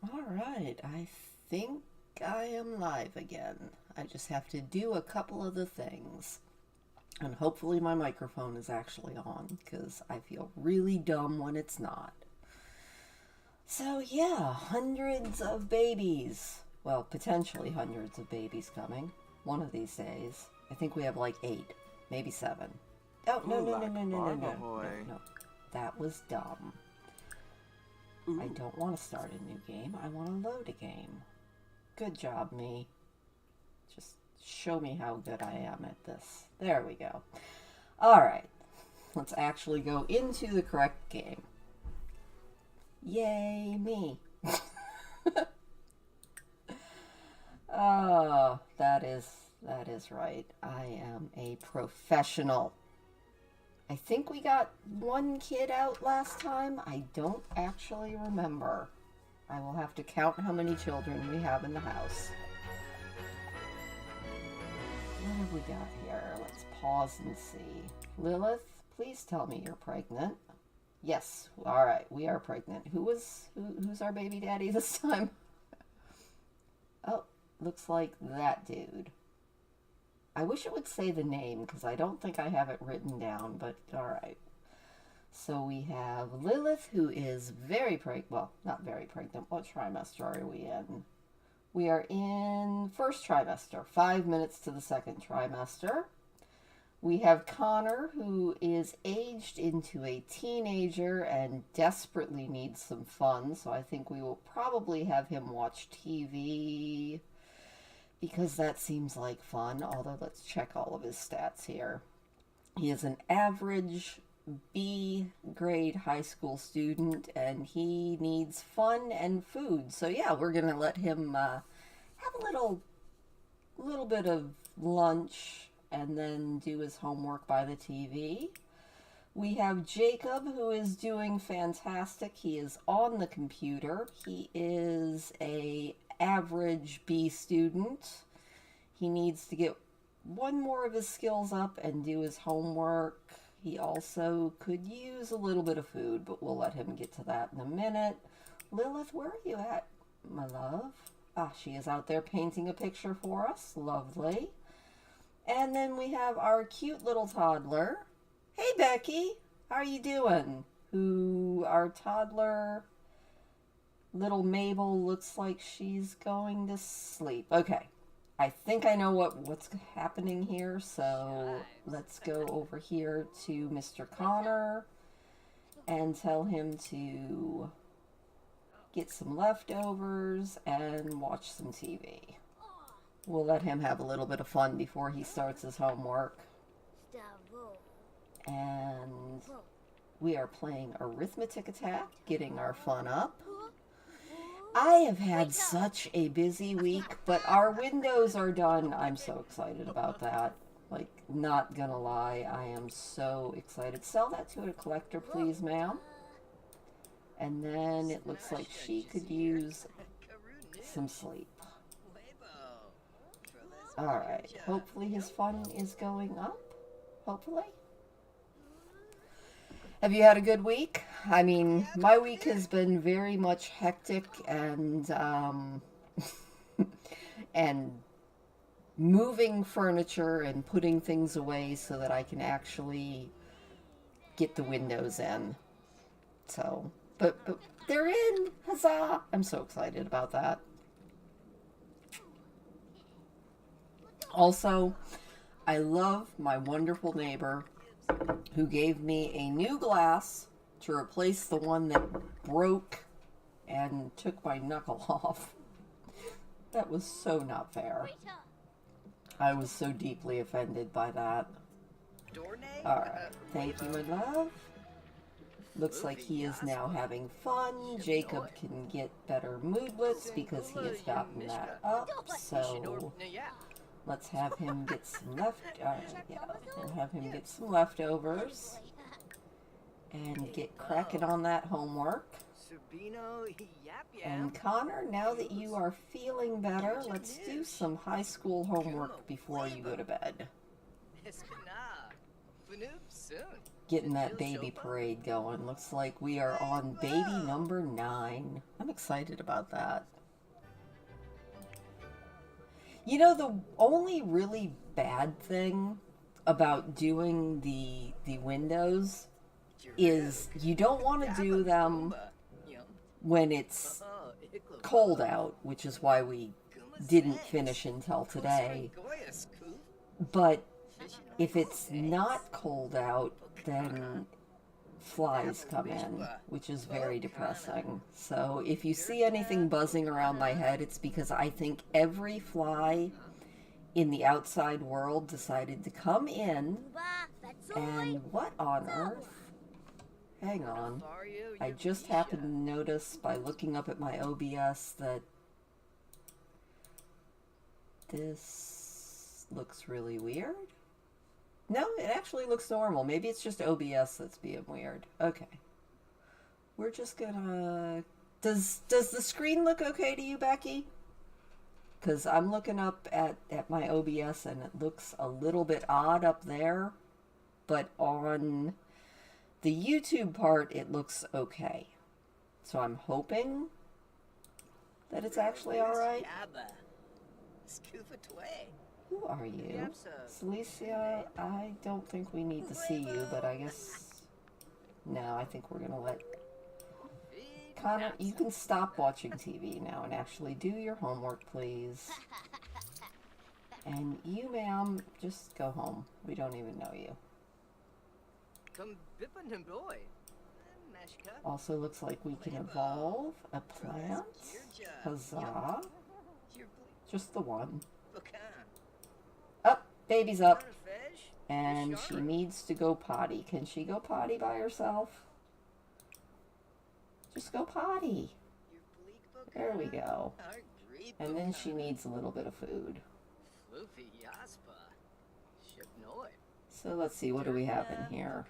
All right, I think I am live again. I just have to do a couple of the things. And hopefully my microphone is actually on because I feel really dumb when it's not. So, yeah, hundreds of babies. Well, potentially hundreds of babies coming one of these days. I think we have like 8, maybe 7. Oh, no, no, no, Kulak no, no, no, no, no, Barbahoy. no. That was dumb. I Ooh. don't want to start a new game. I want to load a game. Good job, me. Just show me how good I am at this. There we go. All right, let's actually go into the correct game. Yay, me. Oh, that is right. I am a professional. I think we got one kid out last time. I don't actually remember. I will have to count how many children we have in the house. What have we got here? Let's pause and see. Lilith, please tell me you're pregnant. Yes. All right, we are pregnant. Who's our baby daddy this time? Oh, looks like that dude. I wish it would say the name because I don't think I have it written down, but all right. So we have Lilith, who is very pregnant. Well, not very pregnant. What trimester are we in? We are in first trimester, 5 minutes to the second trimester. We have Connor, who is aged into a teenager and desperately needs some fun. So I think we will probably have him watch TV because that seems like fun. Although, let's check all of his stats here. He is an average B grade high school student and he needs fun and food. So, yeah, we're going to let him have a little bit of lunch and then do his homework by the TV. We have Jacob, who is doing fantastic. He is on the computer. He is a average B student. He needs to get one more of his skills up and do his homework. He also could use a little bit of food, but we'll let him get to that in a minute. Lilith, where are you at, my love? Ah, she is out there painting a picture for us. Lovely. And then we have our cute little toddler. Hey, Becky, how are you doing? Who, our toddler, little Mabel, looks like she's going to sleep. Okay, I think I know what's happening here, so let's go over here to Mr. Connor and tell him to get some leftovers and watch some TV. We'll let him have a little bit of fun before he starts his homework. And we are playing Arithmetic Attack, getting our fun up. I have had such a busy week, but our windows are done. I'm so excited about that. Like, not gonna lie, I am so excited. Sell that to a collector, please, ma'am. And then it looks like she could use some sleep. Alright, hopefully his fun is going up. Hopefully. Have you had a good week? I mean, my week has been very much hectic and moving furniture and putting things away so that I can actually get the windows in. So, but they're in. Huzzah! I'm so excited about that. Also, I love my wonderful neighbor who gave me a new glass to replace the one that broke and took my knuckle off. That was so not fair. I was so deeply offended by that. Alright, thank you, my love. Looks like he is now having fun. Jacob can get better moodlets because he has gotten that up. So let's have him get some we'll have him get some leftovers and get cracking on that homework. And Connor, now that you are feeling better, let's do some high school homework before you go to bed. Getting that baby parade going. Looks like we are on baby number 9. I'm excited about that. You know, the only really bad thing about doing the windows is you don't want to do them when it's cold out, which is why we didn't finish until today. But if it's not cold out, then flies come in, which is very depressing. So if you see anything buzzing around my head, it's because I think every fly in the outside world decided to come in, and what on earth? Hang on. I just happened to notice by looking up at my OBS that this looks really weird. No, it actually looks normal. Maybe it's just OBS that's being weird. Okay. We're just gonna... Does the screen look okay to you, Becky? Because I'm looking up at my OBS and it looks a little bit odd up there. But on the YouTube part, it looks okay. So I'm hoping that it's actually alright. Who are you? Celicia, I don't think we need to see you, but I guess... No, I think we're gonna let... Connor, you can stop watching TV now and actually do your homework, please. And you, ma'am, just go home. We don't even know you. Also looks like we can evolve a plant. Huzzah. Just the one. Up, baby's up. And she needs to go potty. Can she go potty by herself? Just go potty. There we go. And then she needs a little bit of food. So let's see, what do we have in here?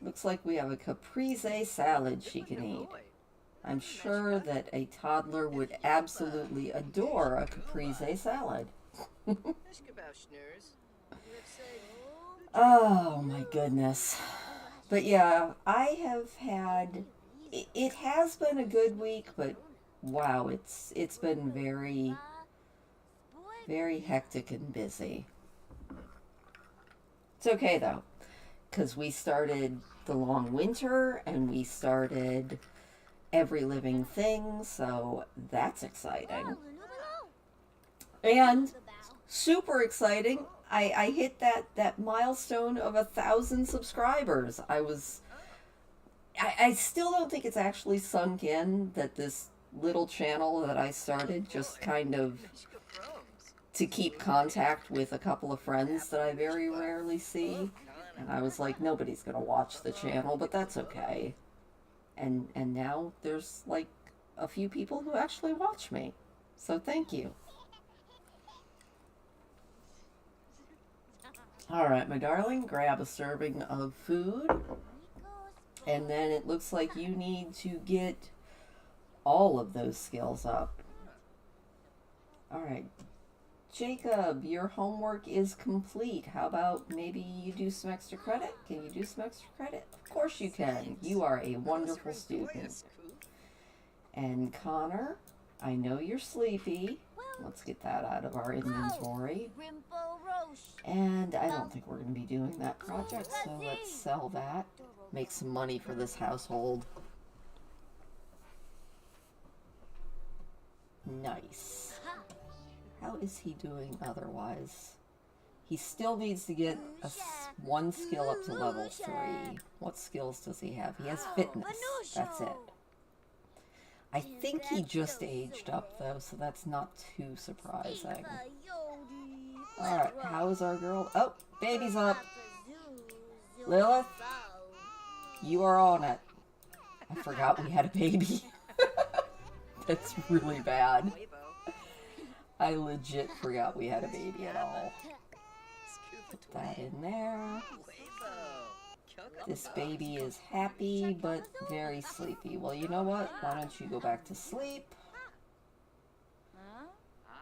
Looks like we have a caprese salad she can eat. I'm sure that a toddler would absolutely adore a caprese salad. Oh my goodness. But yeah, I have had... It has been a good week, but wow, it's been very, very hectic and busy. It's okay though, because we started the long winter and we started Every Living Thing, so that's exciting. And super exciting, I hit that milestone of 1,000 subscribers. I still don't think it's actually sunk in that this little channel that I started just kind of to keep contact with a couple of friends that I very rarely see. And I was like, nobody's going to watch the channel, but that's okay. And now there's like a few people who actually watch me. So thank you. All right, my darling, grab a serving of food. And then it looks like you need to get all of those skills up. All right. Jacob, your homework is complete. How about maybe you do some extra credit? Can you do some extra credit? Of course you can. You are a wonderful student. And Connor, I know you're sleepy. Let's get that out of our inventory. And I don't think we're going to be doing that project, so let's sell that. Make some money for this household. Nice. How is he doing otherwise? He still needs to get one skill up to level 3. What skills does he have? He has fitness. That's it. I think he just aged up though, so that's not too surprising. Alright, how is our girl? Oh, baby's up. Lilith, you are on it. I forgot we had a baby. That's really bad. I legit forgot we had a baby at all. Put that in there. This baby is happy, but very sleepy. Well, you know what? Why don't you go back to sleep?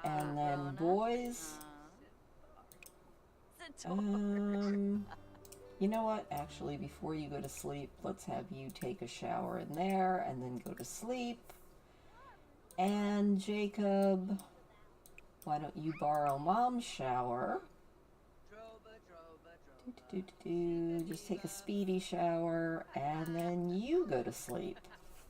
And then, boys... you know what? Actually, before you go to sleep, let's have you take a shower in there and then go to sleep. And Jacob, why don't you borrow Mom's shower? Just take a speedy shower and then you go to sleep.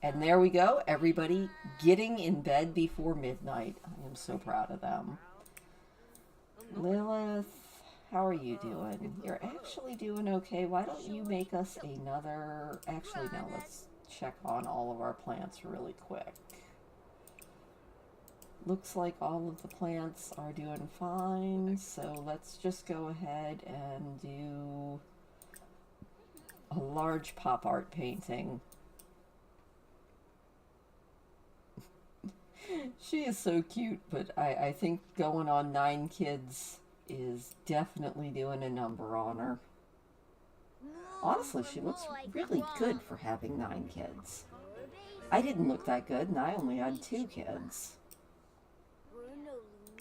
And there we go, everybody getting in bed before midnight. I am so proud of them. Lilith, how are you doing? You're actually doing okay. Why don't you make us another... Actually, no, let's check on all of our plants really quick. Looks like all of the plants are doing fine, so let's just go ahead and do a large pop art painting. She is so cute, but I think going on 9 kids is definitely doing a number on her. Honestly, she looks really good for having 9 kids. I didn't look that good, and I only had 2 kids.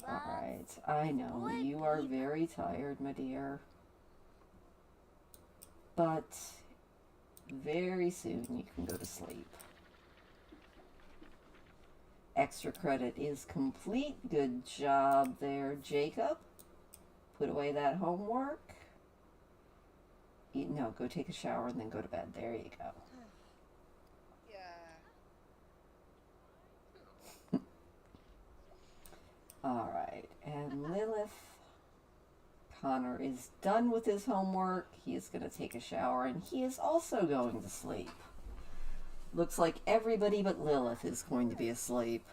Alright, I know, you are very tired, my dear. But very soon you can go to sleep. Extra credit is complete. Good job there, Jacob. Put away that homework. No, go take a shower and then go to bed. There you go. Alright, and Lilith, Connor is done with his homework. He is going to take a shower and he is also going to sleep. Looks like everybody but Lilith is going to be asleep,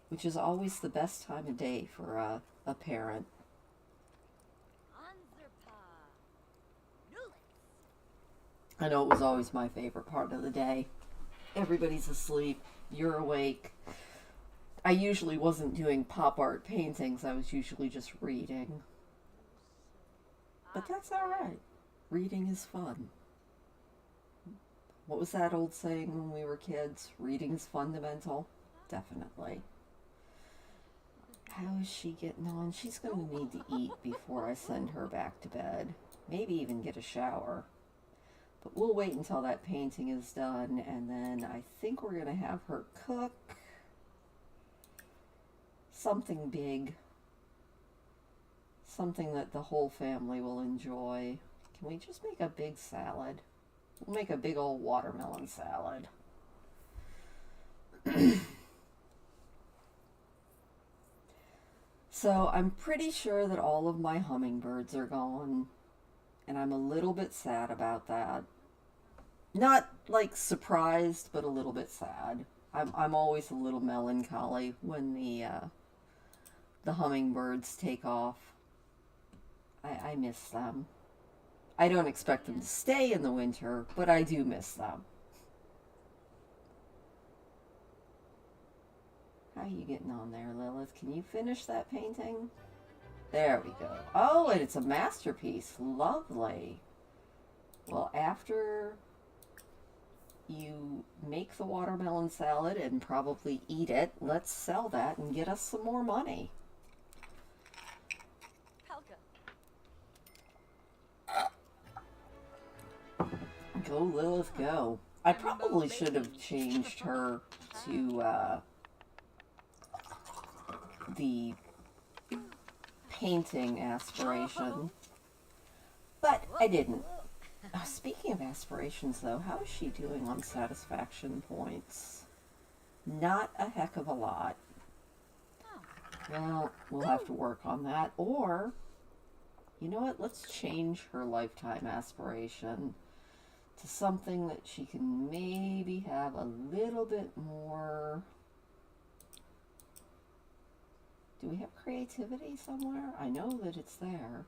which is always the best time of day for a parent. I know it was always my favorite part of the day. Everybody's asleep, you're awake. I usually wasn't doing pop art paintings, I was usually just reading. But that's alright. Reading is fun. What was that old saying when we were kids? Reading is fundamental? Definitely. How is she getting on? She's going to need to eat before I send her back to bed. Maybe even get a shower. But we'll wait until that painting is done, and then I think we're going to have her cook something big. Something that the whole family will enjoy. Can we just make a big salad? We'll make a big old watermelon salad. So I'm pretty sure that all of my hummingbirds are gone. And I'm a little bit sad about that. Not like surprised, but a little bit sad. I'm always a little melancholy when the hummingbirds take off. I miss them. I don't expect them to stay in the winter, but I do miss them. How are you getting on there, Lilith? Can you finish that painting? There we go. Oh, and it's a masterpiece. Lovely. Well, after you make the watermelon salad and probably eat it, let's sell that and get us some more money. Go, Lilith, go. I probably should have changed her to the painting aspiration, but I didn't. Speaking of aspirations, though, how is she doing on satisfaction points? Not a heck of a lot. Well, we'll have to work on that. Or, you know what? Let's change her lifetime aspiration to something that she can maybe have a little bit more. Do we have creativity somewhere? I know that it's there.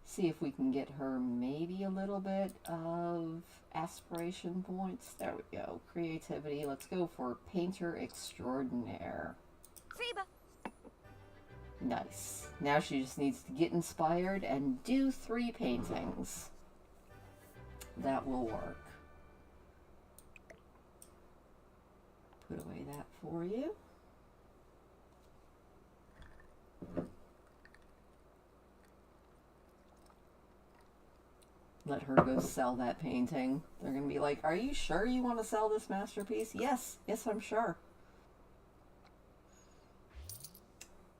See if we can get her maybe a little bit of aspiration points. There we go. Creativity. Let's go for painter extraordinaire. Nice. Now she just needs to get inspired and do 3 paintings. That will work. Put away that for you. Let her go sell that painting. They're going to be like, are you sure you want to sell this masterpiece? Yes, I'm sure.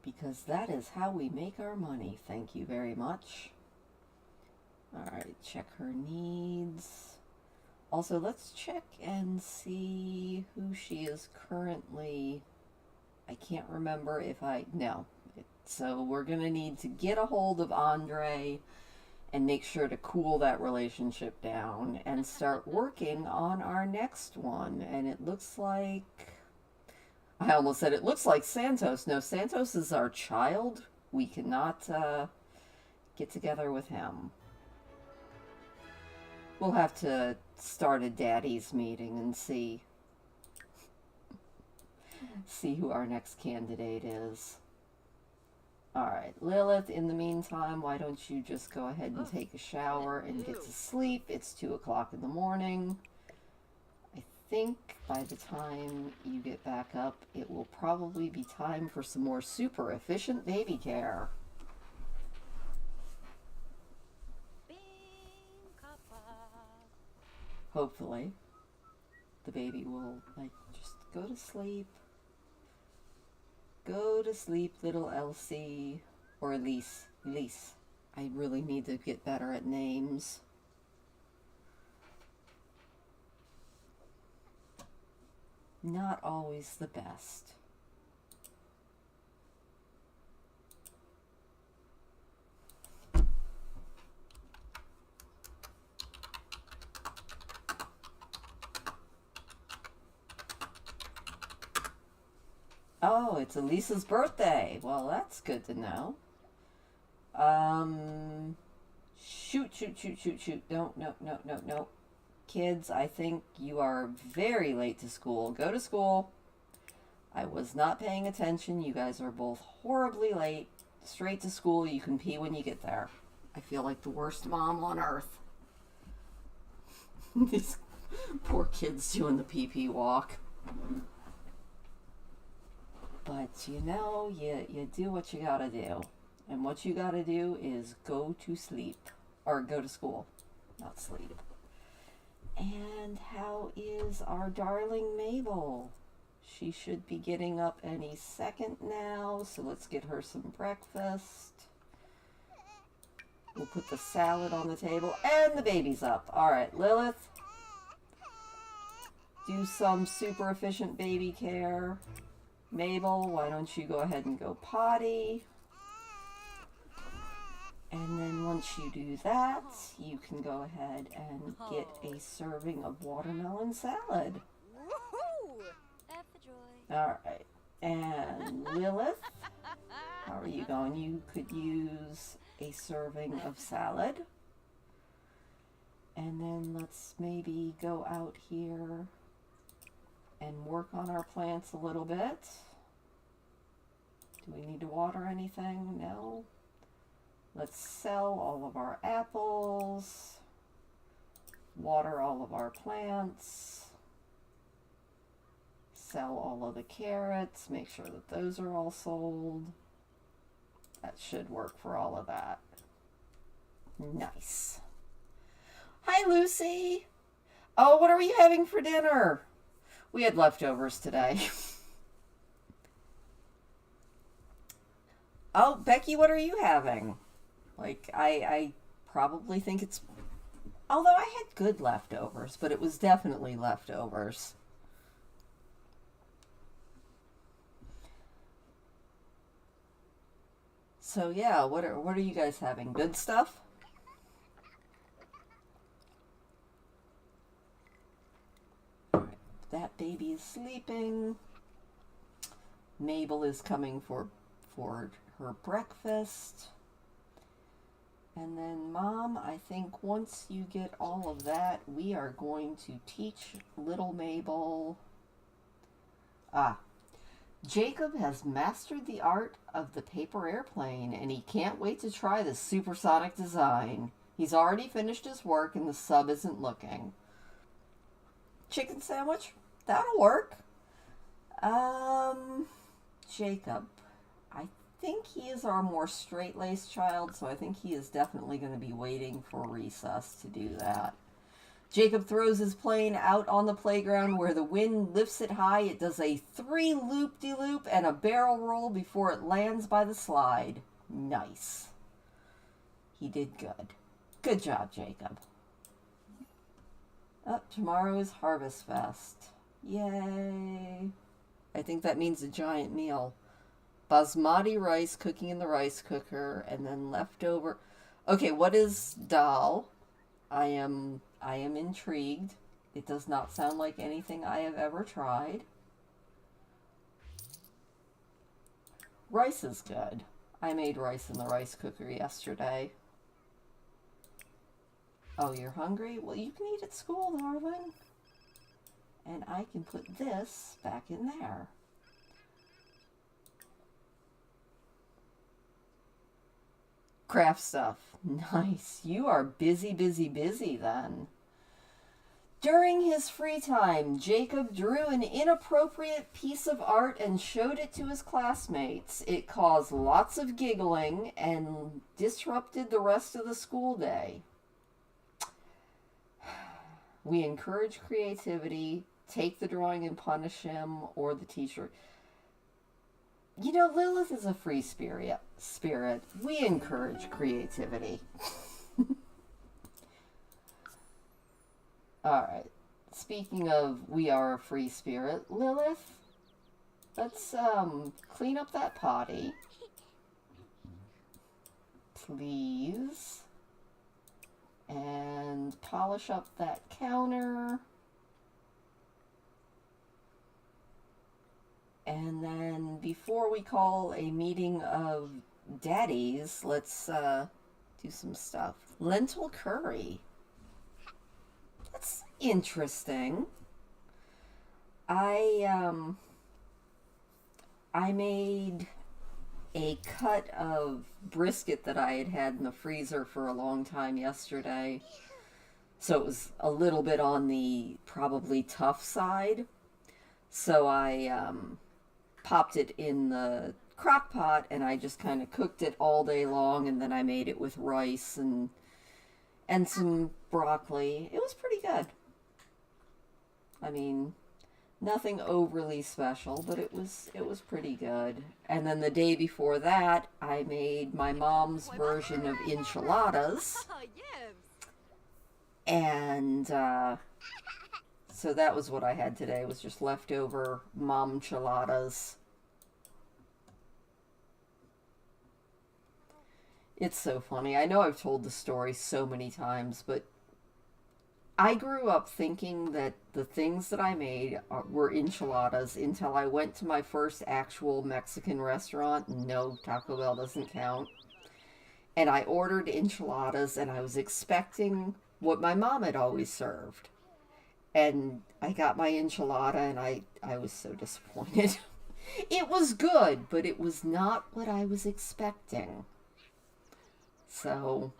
Because that is how we make our money. Thank you very much. Alright, check her needs. Also, let's check and see who she is currently. I can't remember if no. So we're going to need to get a hold of Andre and make sure to cool that relationship down and start working on our next one. And it looks like... I almost said it looks like Santos. No, Santos is our child. We cannot get together with him. We'll have to start a daddy's meeting and see who our next candidate is. Alright, Lilith, in the meantime, why don't you just go ahead and take a shower and get to sleep? It's 2 o'clock in the morning. I think by the time you get back up, it will probably be time for some more super efficient baby care. Hopefully, the baby will, just go to sleep. Go to sleep, little Elsie. Or Elise. Elise. I really need to get better at names. Not always the best. Oh, it's Elisa's birthday. Well, that's good to know. Shoot. No. Kids, I think you are very late to school. Go to school. I was not paying attention. You guys are both horribly late. Straight to school. You can pee when you get there. I feel like the worst mom on earth. These poor kids doing the pee-pee walk. But, you know, you do what you gotta do. And what you gotta do is go to sleep. Or go to school. Not sleep. And how is our darling Mabel? She should be getting up any second now. So let's get her some breakfast. We'll put the salad on the table. And the baby's up. Alright, Lilith. Do some super efficient baby care. Mabel, why don't you go ahead and go potty? And then once you do that, you can go ahead and get a serving of watermelon salad. Alright. And Lilith, how are you going? You could use a serving of salad. And then let's maybe go out here and work on our plants a little bit. Do we need to water anything? No. Let's sell all of our apples. Water all of our plants. Sell all of the carrots. Make sure that those are all sold. That should work for all of that. Nice. Hi, Lucy. Oh, what are you having for dinner? We had leftovers today. Oh, Becky, what are you having? Like, I probably think it's... Although I had good leftovers, but it was definitely leftovers. So yeah, what are you guys having? Good stuff? Alright, that baby is sleeping. Mabel is coming for her breakfast. And then Mom, I think once you get all of that, we are going to teach little Mabel. Jacob has mastered the art of the paper airplane, and he can't wait to try the supersonic design. He's already finished his work, and the sub isn't looking. Chicken sandwich? That'll work. Jacob, I think he is our more straight-laced child, so I think he is definitely going to be waiting for recess to do that. Jacob throws his plane out on the playground where the wind lifts it high. It does a 3 loop-de-loop and a barrel roll before it lands by the slide. Nice. He did good. Good job, Jacob. Oh, tomorrow is Harvest Fest. Yay. I think that means a giant meal. Basmati rice cooking in the rice cooker, and then leftover. Okay, what is dal? I am intrigued. It does not sound like anything I have ever tried. Rice is good. I made rice in the rice cooker yesterday. Oh, you're hungry? Well, you can eat at school, darling. And I can put this back in there. Craft stuff. Nice. You are busy, busy, busy then. During his free time, Jacob drew an inappropriate piece of art and showed it to his classmates. It caused lots of giggling and disrupted the rest of the school day. We encourage creativity. Take the drawing and punish him, or the teacher. You know, Lilith is a free spirit. We encourage creativity. Alright. Speaking of we are a free spirit, Lilith, let's clean up that potty. Please. And polish up that counter. And then before we call a meeting of daddies, let's do some stuff. Lentil curry. That's interesting. I made a cut of brisket that I had had in the freezer for a long time yesterday. So it was a little bit on the probably tough side. So I popped it in the crock pot and I just kind of cooked it all day long, and then I made it with rice and some broccoli. It was pretty good. I mean, nothing overly special, but it was pretty good. And then the day before that, I made my mom's version of enchiladas. And so that was what I had today, was just leftover mom enchiladas. It's so funny. I know I've told the story so many times, but I grew up thinking that the things that I made were enchiladas until I went to my first actual Mexican restaurant. No, Taco Bell doesn't count. And I ordered enchiladas, and I was expecting what my mom had always served. And I got my enchilada, and I was so disappointed. It was good, but it was not what I was expecting. So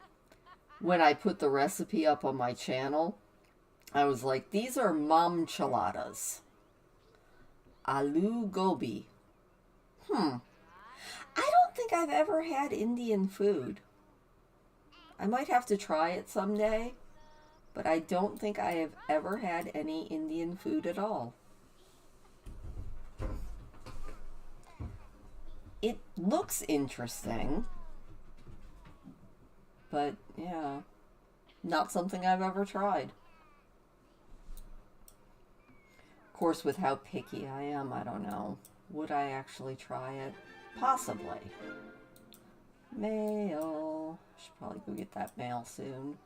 when I put the recipe up on my channel, I was like, these are mom enchiladas. Aloo gobi. I don't think I've ever had Indian food. I might have to try it someday, but I don't think I have ever had any Indian food at all. It looks interesting, but yeah, not something I've ever tried. Of course, with how picky I am, I don't know. Would I actually try it? Possibly. Mail. Should probably go get that mail soon.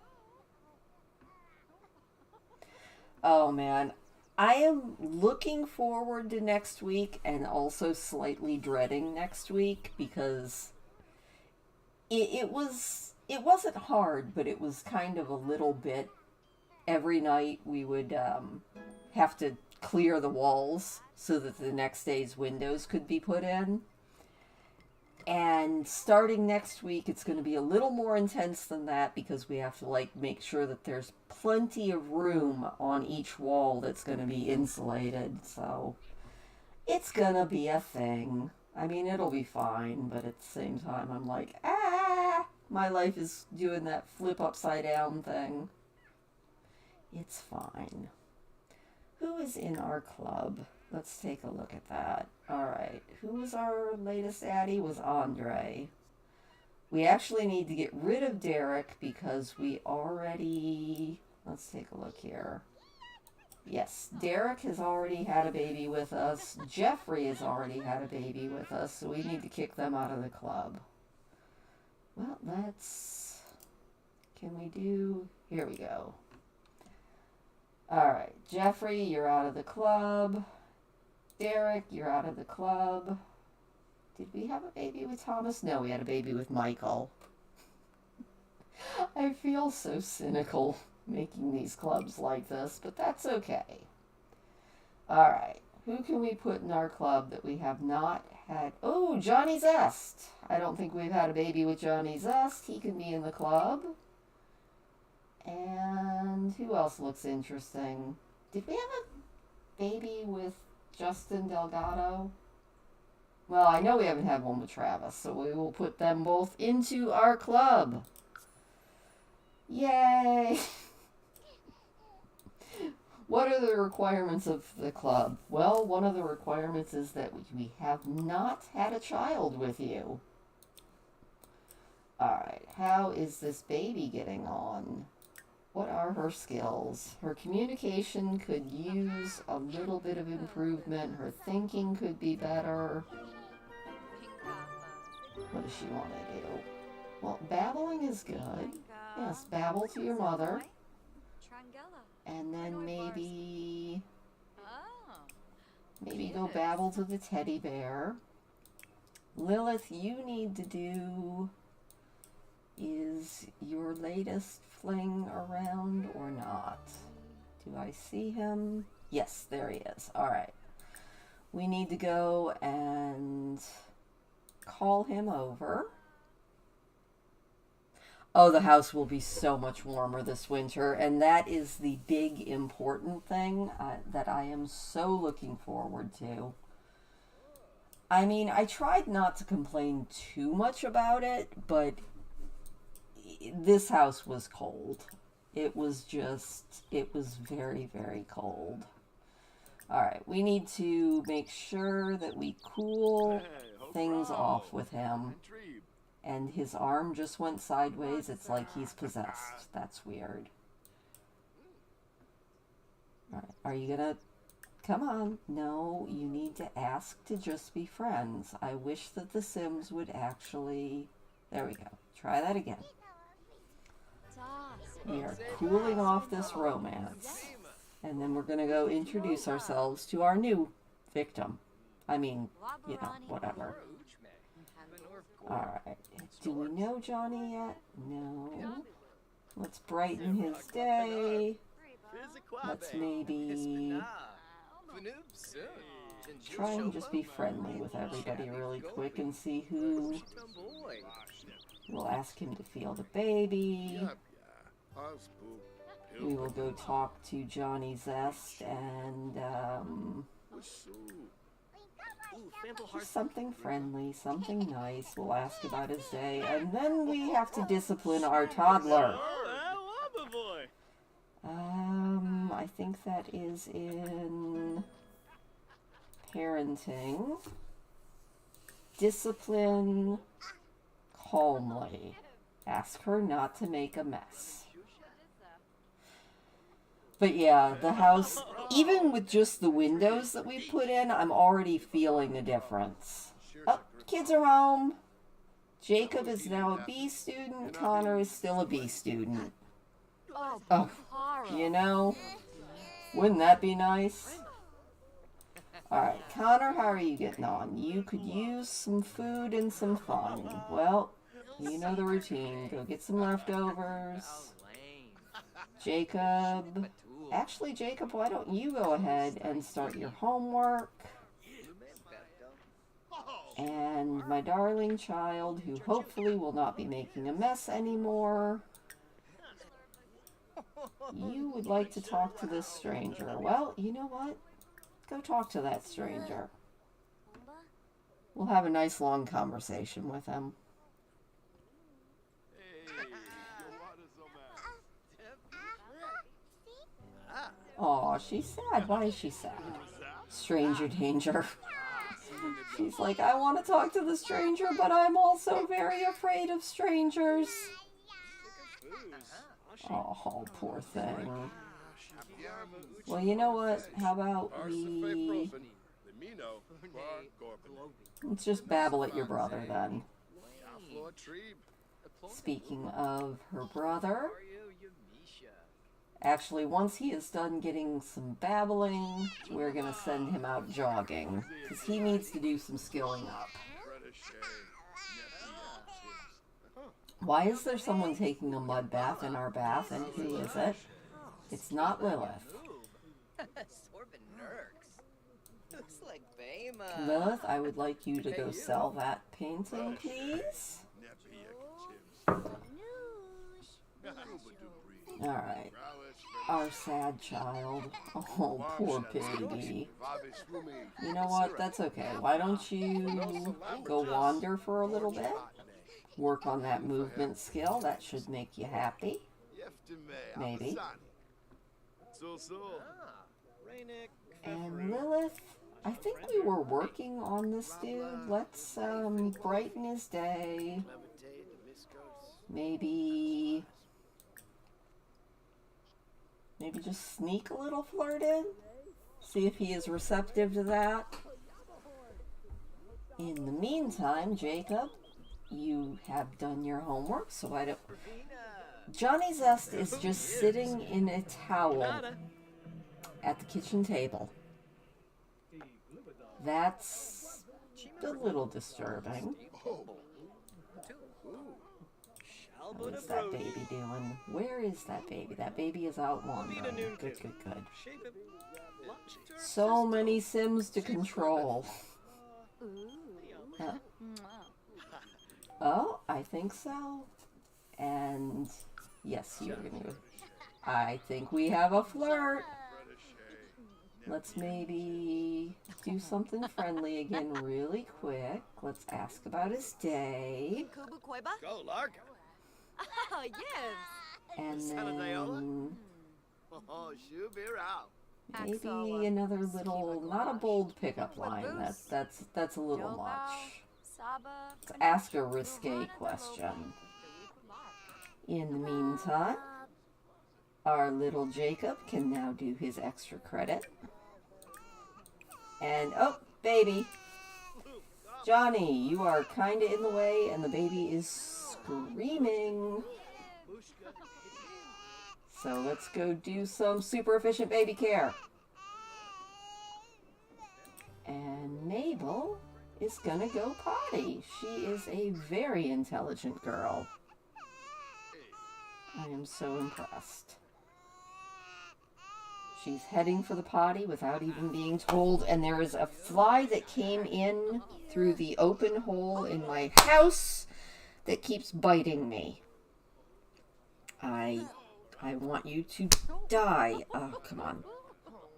Oh man, I am looking forward to next week and also slightly dreading next week, because it wasn't hard, but it was kind of a little bit. Every night we would have to clear the walls so that the next day's windows could be put in. And starting next week, it's going to be a little more intense than that, because we have to make sure that there's plenty of room on each wall that's going to be insulated. So it's going to be a thing. I mean, it'll be fine, but at the same time, I'm like, ah, my life is doing that flip upside down thing. It's fine. Who is in our club? Let's take a look at that. Alright, who was our latest addie? Was Andre. We actually need to get rid of Derek because we already... Let's take a look here. Yes, Derek has already had a baby with us. Jeffrey has already had a baby with us, so we need to kick them out of the club. Well, let's... Can we do... Here we go. Alright, Jeffrey, you're out of the club. Derek, you're out of the club. Did we have a baby with Thomas? No, we had a baby with Michael. I feel so cynical making these clubs like this, but that's okay. Alright, who can we put in our club that we have not had? Oh, Johnny Zest. I don't think we've had a baby with Johnny Zest. He can be in the club. And who else looks interesting? Did we have a baby with Justin Delgado? Well, I know we haven't had one with Travis, so we will put them both into our club. Yay! What are the requirements of the club? Well, one of the requirements is that we have not had a child with you. Alright, how is this baby getting on? What are her skills? Her communication could use a little bit of improvement. Her thinking could be better. What does she want to do? Well, babbling is good. Yes, babble to your mother. And then maybe go babble to the teddy bear. Lilith, you need to do... Is your latest fling around or not? Do I see him? Yes, there he is. Alright. We need to go and call him over. Oh, the house will be so much warmer this winter, and that is the big important thing that I am so looking forward to. I mean, I tried not to complain too much about it, but this house was cold. It was very, very cold. Alright, we need to make sure that we cool things off with him. And his arm just went sideways. It's like he's possessed. That's weird. Alright, are you gonna... Come on. No, you need to ask to just be friends. I wish that the Sims would actually... There we go. Try that again. We are cooling off this romance. And then we're going to go introduce ourselves to our new victim. I mean, you know, whatever. Alright. Do we know Johnny yet? No. Let's brighten his day. Let's maybe try and just be friendly with everybody really quick and see who... We'll ask him to feel the baby. We will go talk to Johnny Zest and, just something friendly, something nice. We'll ask about his day, and then we have to discipline our toddler. I think that is in parenting. Discipline calmly. Ask her not to make a mess. But yeah, the house, even with just the windows that we put in, I'm already feeling the difference. Oh, kids are home. Jacob is now a B student. Connor is still a B student. Oh, you know, wouldn't that be nice? Alright, Connor, how are you getting on? You could use some food and some fun. Well, you know the routine. Go get some leftovers. Jacob... Actually, Jacob, why don't you go ahead and start your homework? And my darling child, who hopefully will not be making a mess anymore, you would like to talk to this stranger. Well, you know what? Go talk to that stranger. We'll have a nice long conversation with him. Aw, she's sad. Why is she sad? Stranger danger. She's like, I want to talk to the stranger, but I'm also very afraid of strangers. Oh, poor thing. Well, you know what? How about we... Let's just babble at your brother, then. Speaking of her brother... Actually, once he is done getting some babbling, we're going to send him out jogging, because he needs to do some skilling up. Why is there someone taking a mud bath in our bath, and who is it? It's not Lilith. Lilith, I would like you to go sell that painting, please. Alright. Our sad child. Oh, poor baby. You know what? That's okay. Why don't you go wander for a little bit? Work on that movement skill. That should make you happy. Maybe. And Lilith, I think we were working on this dude. Let's brighten his day. Maybe just sneak a little flirt in. See if he is receptive to that. In the meantime, Jacob, you have done your homework, so I don't... Johnny Zest is just sitting in a towel at the kitchen table. That's a little disturbing. What is that baby doing? Where is that baby? That baby is out wandering. Good. So many Sims to control. Oh, I think so. And yes, you're gonna... I think we have a flirt. Let's maybe do something friendly again really quick. Let's ask about his day. Go, Lark. And then maybe another little, not a bold pickup line. That's a little much. Let's ask a risque question. In the meantime, our little Jacob can now do his extra credit. And, oh, baby. Johnny, you are kind of in the way, and the baby is screaming. So let's go do some super efficient baby care. And Mabel is gonna go potty. She is a very intelligent girl. I am so impressed. She's heading for the potty without even being told, and there is a fly that came in through the open hole in my house that keeps biting me. I want you to die. Oh, come on.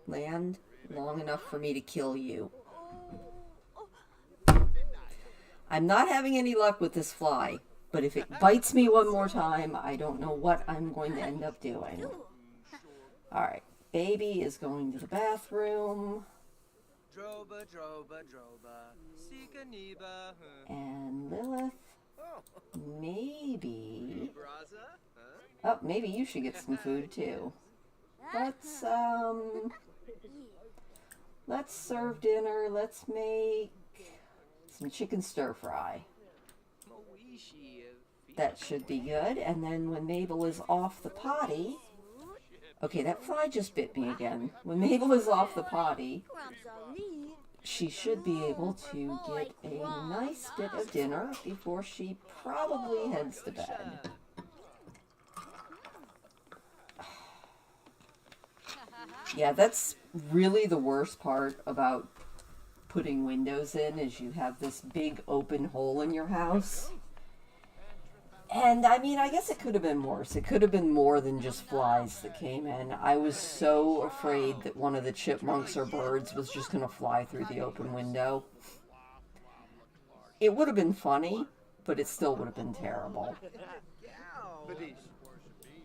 Land long enough for me to kill you. I'm not having any luck with this fly, but if it bites me one more time, I don't know what I'm going to end up doing. Alright, baby is going to the bathroom. And Lilith, maybe... Oh, maybe you should get some food too. Let's serve dinner. Let's make some chicken stir fry. That should be good. And then when Mabel is off the potty... Okay, that fly just bit me again. When Mabel is off the potty, she should be able to get a nice bit of dinner before she probably heads to bed. Yeah, that's really the worst part about putting windows in, is you have this big open hole in your house. And, I mean, I guess it could have been worse. It could have been more than just flies that came in. I was so afraid that one of the chipmunks or birds was just going to fly through the open window. It would have been funny, but it still would have been terrible.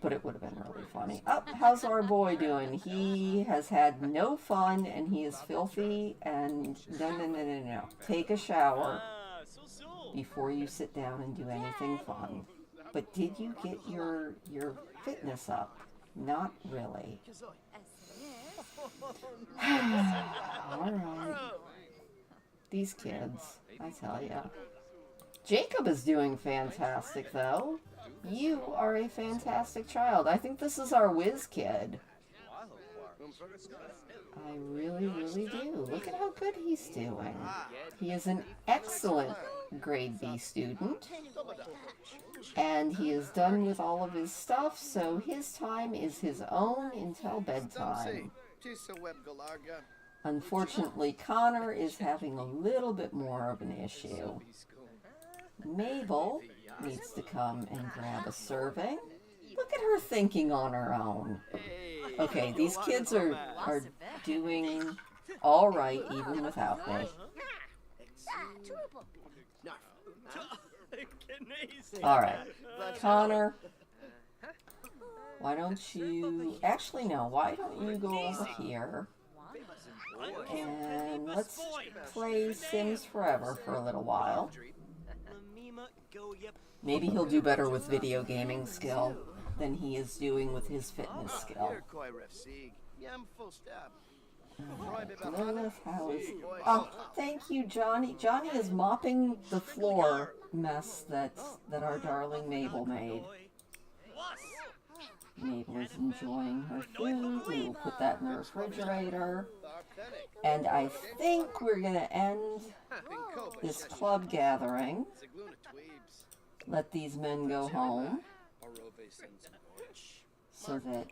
But it would have been really funny. Oh, how's our boy doing? He has had no fun, and he is filthy, and no. Take a shower before you sit down and do anything fun. But did you get your fitness up? Not really. Alright. These kids, I tell ya. Jacob is doing fantastic, though. You are a fantastic child. I think this is our whiz kid. I really, really do. Look at how good he's doing. He is an excellent grade B student. And he is done with all of his stuff, so his time is his own until bedtime. Unfortunately, Connor is having a little bit more of an issue. Mabel needs to come and grab a serving. Look at her thinking on her own. Okay, these kids are doing all right even without me. All right, Connor, why don't you... Actually, no, why don't you go over here and let's play Sims Forever for a little while. Maybe he'll do better with video gaming skill than he is doing with his fitness skill. Lilith, how is... Oh, thank you, Johnny. Johnny is mopping the floor mess that our darling Mabel made. Mabel is enjoying her food. We will put that in the refrigerator. And I think we're going to end this club gathering. Let these men go home so that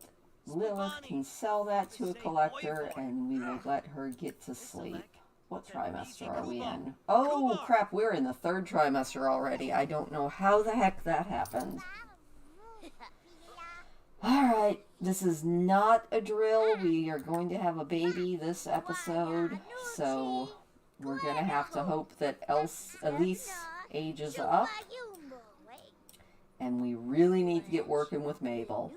Lilith can sell that to a collector and we will let her get to sleep. What trimester are we in? Oh, crap, we're in the 3rd trimester already. I don't know how the heck that happened. Alright, this is not a drill. We are going to have a baby this episode, so we're going to have to hope that Elise ages up. And we really need to get working with Mabel.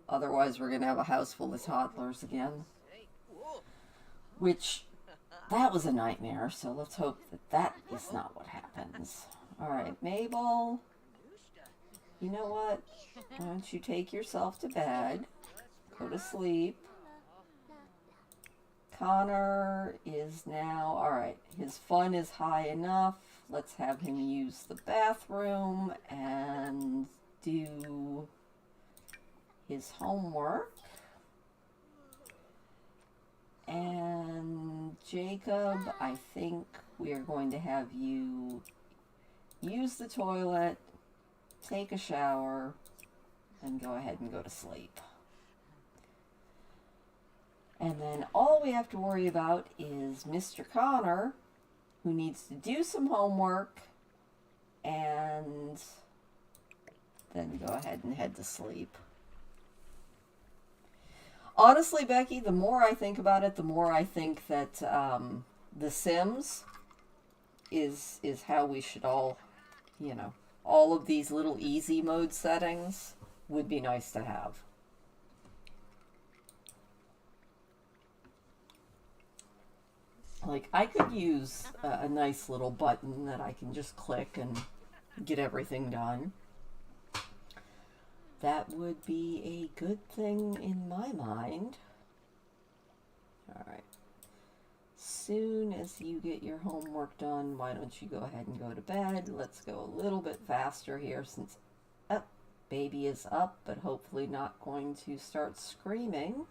Otherwise, we're going to have a house full of toddlers again. Which, that was a nightmare, so let's hope that that is not what happens. Alright, Mabel, you know what? Why don't you take yourself to bed? Go to sleep. Connor is now... Alright, his fun is high enough. Let's have him use the bathroom and do his homework. And Jacob, I think we are going to have you use the toilet, take a shower, and go ahead and go to sleep. And then all we have to worry about is Mr. Connor, who needs to do some homework, and then go ahead and head to sleep. Honestly, Becky, the more I think about it, the more I think that The Sims is how we should all, you know, all of these little easy mode settings would be nice to have. Like, I could use a nice little button that I can just click and get everything done. That would be a good thing in my mind. Alright. Soon as you get your homework done, why don't you go ahead and go to bed? Let's go a little bit faster here since baby is up, but hopefully not going to start screaming.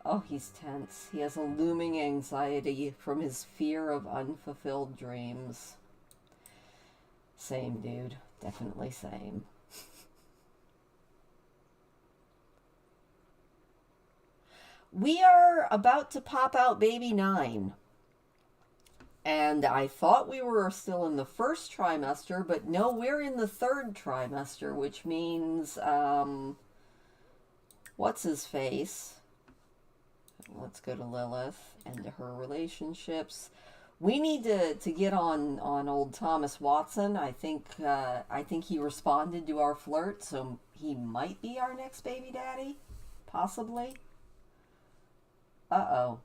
Oh, he's tense. He has a looming anxiety from his fear of unfulfilled dreams. Same, dude. Definitely same. We are about to pop out baby 9. And I thought we were still in the 1st trimester, but no, we're in the 3rd trimester, which means, what's his face? Let's go to Lilith and to her relationships. We need to get on old Thomas Watson. I think he responded to our flirt, so he might be our next baby daddy, possibly. Uh-oh.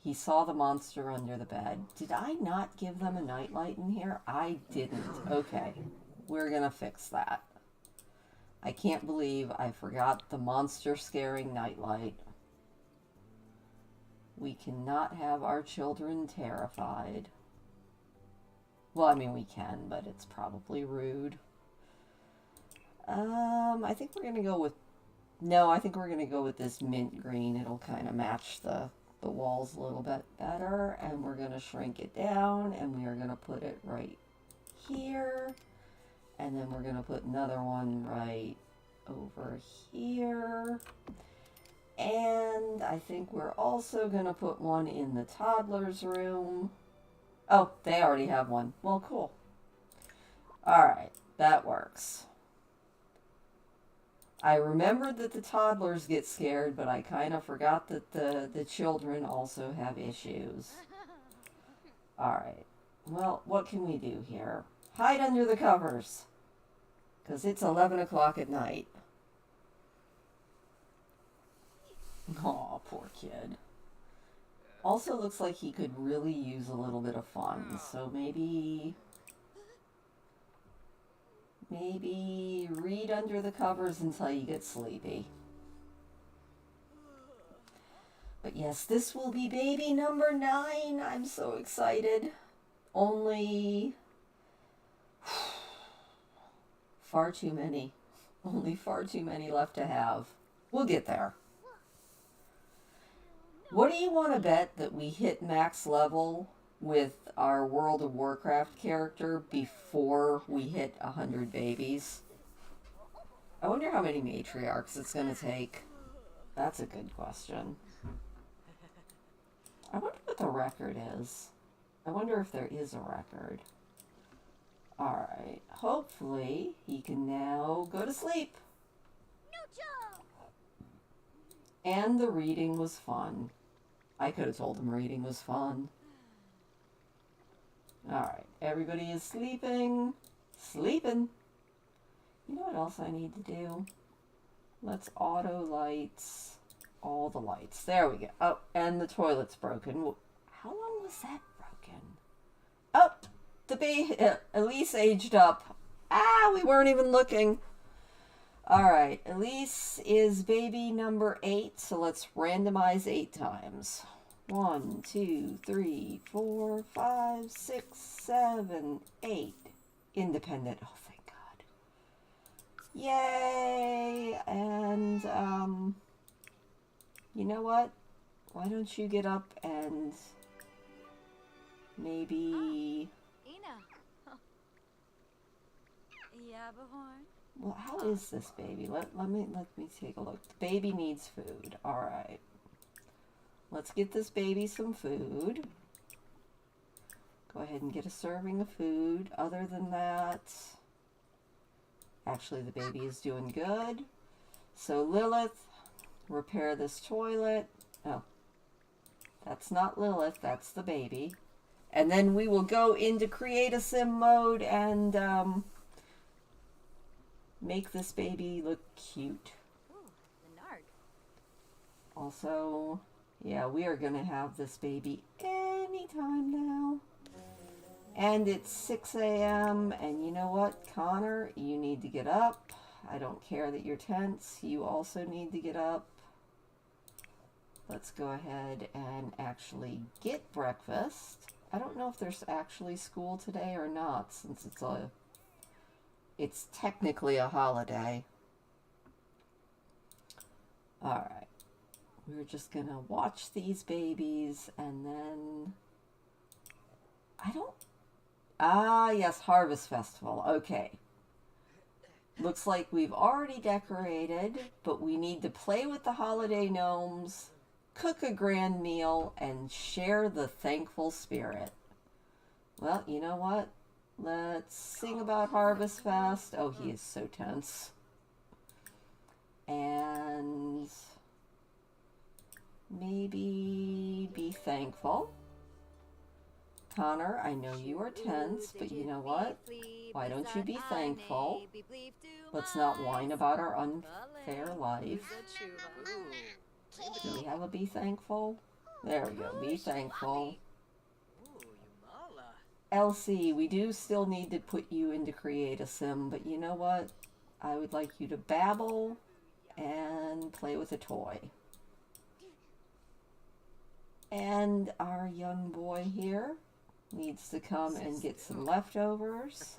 He saw the monster under the bed. Did I not give them a nightlight in here? I didn't. Okay. We're gonna fix that. I can't believe I forgot the monster scaring nightlight. We cannot have our children terrified. Well, I mean, we can, but it's probably rude. I think we're gonna go with... No, I think we're gonna go with this mint green. It'll kind of match the walls a little bit better. And we're gonna shrink it down, and we are gonna put it right here. And then we're gonna put another one right over here. And I think we're also gonna put one in the toddler's room. Oh, they already have one. Well, cool. Alright, that works. I remembered that the toddlers get scared, but I kind of forgot that the children also have issues. Alright. Well, what can we do here? Hide under the covers. Because it's 11 o'clock at night. Aw, poor kid. Also looks like he could really use a little bit of fun, so maybe read under the covers until you get sleepy. But yes, this will be baby number 9. I'm so excited. Only far too many. Only far too many left to have. We'll get there. What do you want to bet that we hit max level with our World of Warcraft character before we hit 100 babies? I wonder how many matriarchs it's going to take. That's a good question. I wonder what the record is. I wonder if there is a record. Alright, hopefully he can now go to sleep. And the reading was fun. I could have told him reading was fun. Alright, everybody is sleeping. Sleeping. You know what else I need to do? Let's auto lights all the lights. There we go. Oh, and the toilet's broken. How long was that broken? Oh, Elise aged up. Ah, we weren't even looking. Alright, Elise is baby number 8, so let's randomize 8 times. 1, 2, 3, 4, 5, 6, 7, 8. Independent. Oh, thank God. Yay! And, you know what? Why don't you get up and maybe... Well, how is this baby? Let me take a look. The baby needs food. Alright. Let's get this baby some food. Go ahead and get a serving of food. Other than that, actually the baby is doing good. So Lilith, repair this toilet. Oh, that's not Lilith, that's the baby. And then we will go into create a sim mode and make this baby look cute. Also, yeah, we are going to have this baby anytime now. And it's 6 a.m. And you know what, Connor? You need to get up. I don't care that you're tense. You also need to get up. Let's go ahead and actually get breakfast. I don't know if there's actually school today or not, since it's technically a holiday. Alright. We're just gonna watch these babies and then... Ah, yes, Harvest Festival. Okay. Looks like we've already decorated, but we need to play with the holiday gnomes, cook a grand meal, and share the thankful spirit. Well, you know what? Let's sing about Harvest Fest. Oh, he is so tense. And maybe be thankful. Connor, I know you are tense, but you know what? Why don't you be thankful? Let's not whine about our unfair life. Do we have a be thankful? There we go. Be thankful. Elsie, we do still need to put you into Create a Sim, but you know what? I would like you to babble and play with a toy. And our young boy here needs to come and get some leftovers.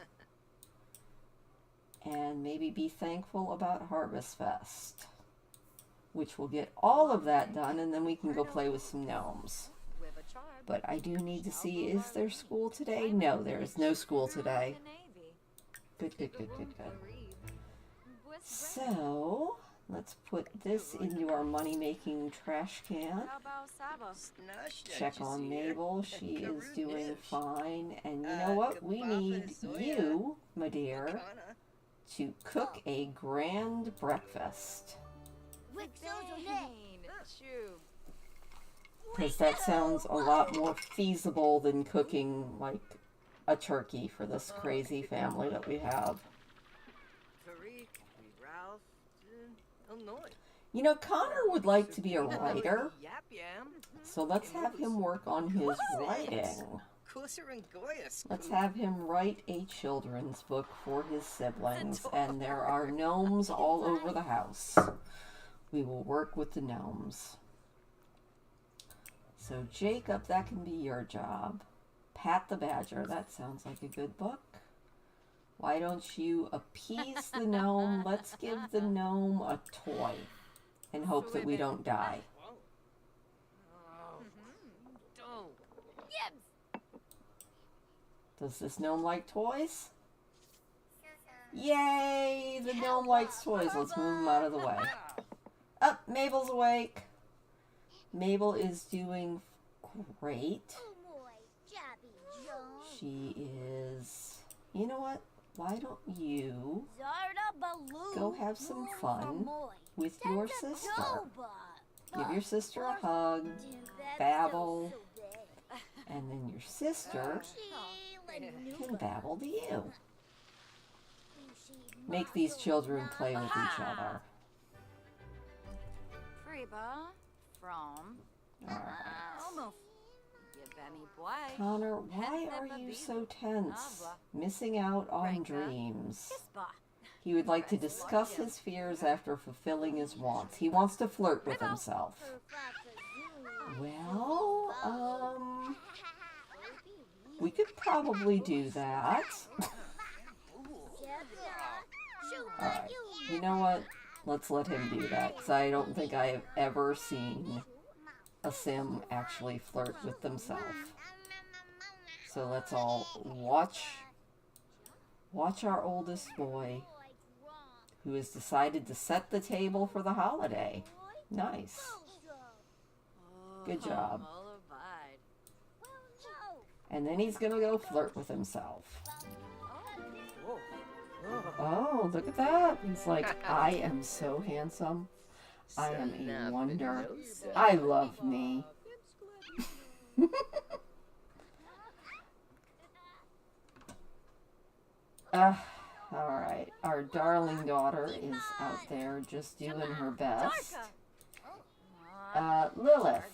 And maybe be thankful about Harvest Fest, which will get all of that done, and then we can go play with some gnomes. But I do need to see, is there school today? No, there is no school today. Good, good, good, good, good. So, let's put this into our money-making trash can. Check on Mabel. She is doing fine. And you know what? We need you, my dear, to cook a grand breakfast. Because that sounds a lot more feasible than cooking, like, a turkey for this crazy family that we have. You know, Connor would like to be a writer, so let's have him work on his writing. Let's have him write a children's book for his siblings, and there are gnomes all over the house. We will work with the gnomes. So Jacob, that can be your job. Pat the Badger, that sounds like a good book. Why don't you appease the gnome? Let's give the gnome a toy and hope that we don't die. Does this gnome like toys? Yay! The gnome likes toys. Let's move him out of the way. Up, Mabel's awake. Mabel is doing great. She is... You know what? Why don't you go have some fun with your sister? Give your sister a hug, babble, and then your sister can babble to you. Make these children play with each other. Alright. Connor, why are you so tense? Missing out on dreams. He would like to discuss his fears after fulfilling his wants. He wants to flirt with himself. Well, we could probably do that. Alright, you know what? Let's let him do that, because I don't think I have ever seen a sim actually flirt with themselves. So let's all watch our oldest boy, who has decided to set the table for the holiday. Nice. Good job. And then he's gonna go flirt with himself. Oh, look at that. He's like, I am so handsome. I am a wonder. I love me. Alright. Our darling daughter is out there just doing her best. Lilith,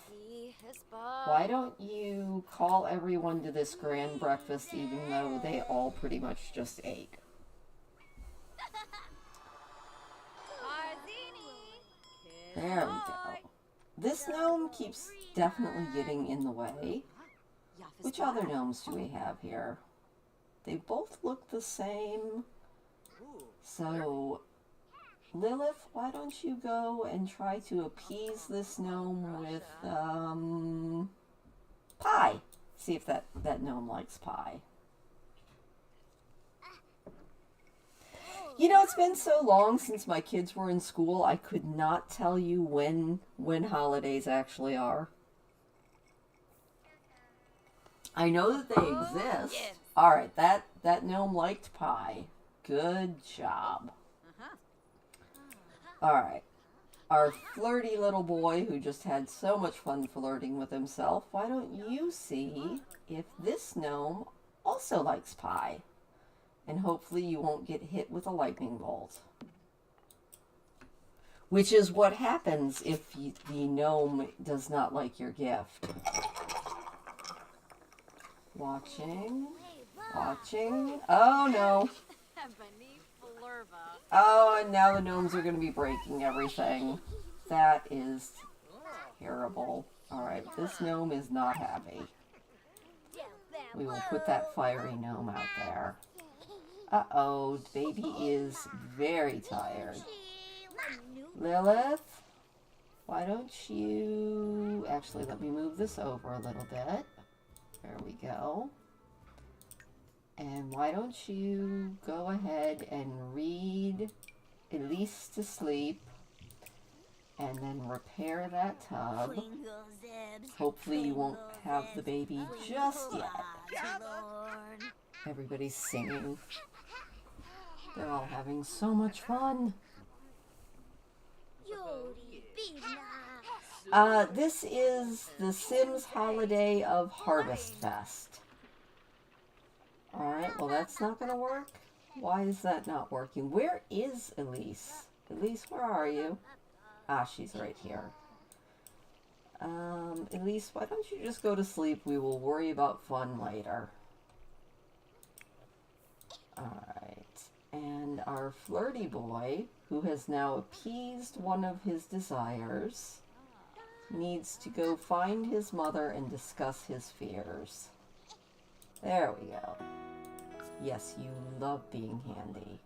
why don't you call everyone to this grand breakfast even though they all pretty much just ate? There we go. This gnome keeps definitely getting in the way. Which other gnomes do we have here? They both look the same. So, Lilith, why don't you go and try to appease this gnome with, pie. See if that gnome likes pie. You know, it's been so long since my kids were in school, I could not tell you when holidays actually are. I know that they exist. Yes. Alright, that gnome liked pie. Good job. Alright. our flirty little boy who just had so much fun flirting with himself, why don't you see if this gnome also likes pie? And hopefully you won't get hit with a lightning bolt. Which is what happens if the gnome does not like your gift. Watching. Watching. Oh no. Oh, and now the gnomes are going to be breaking everything. That is terrible. Alright, this gnome is not happy. We will put that fiery gnome out there. Uh-oh, baby is very tired. Lilith, why don't you... Actually, let me move this over a little bit. There we go. And why don't you go ahead and read Elise to sleep and then repair that tub. Hopefully you won't have the baby just yet. Everybody's singing. They're all having so much fun. This is the Sims holiday of Harvest Fest. Alright, well that's not going to work. Why is that not working? Where is Elise? Elise, where are you? Ah, she's right here. Elise, why don't you just go to sleep? We will worry about fun later. Alright. And our flirty boy, who has now appeased one of his desires, needs to go find his mother and discuss his fears. There we go. Yes, you love being handy.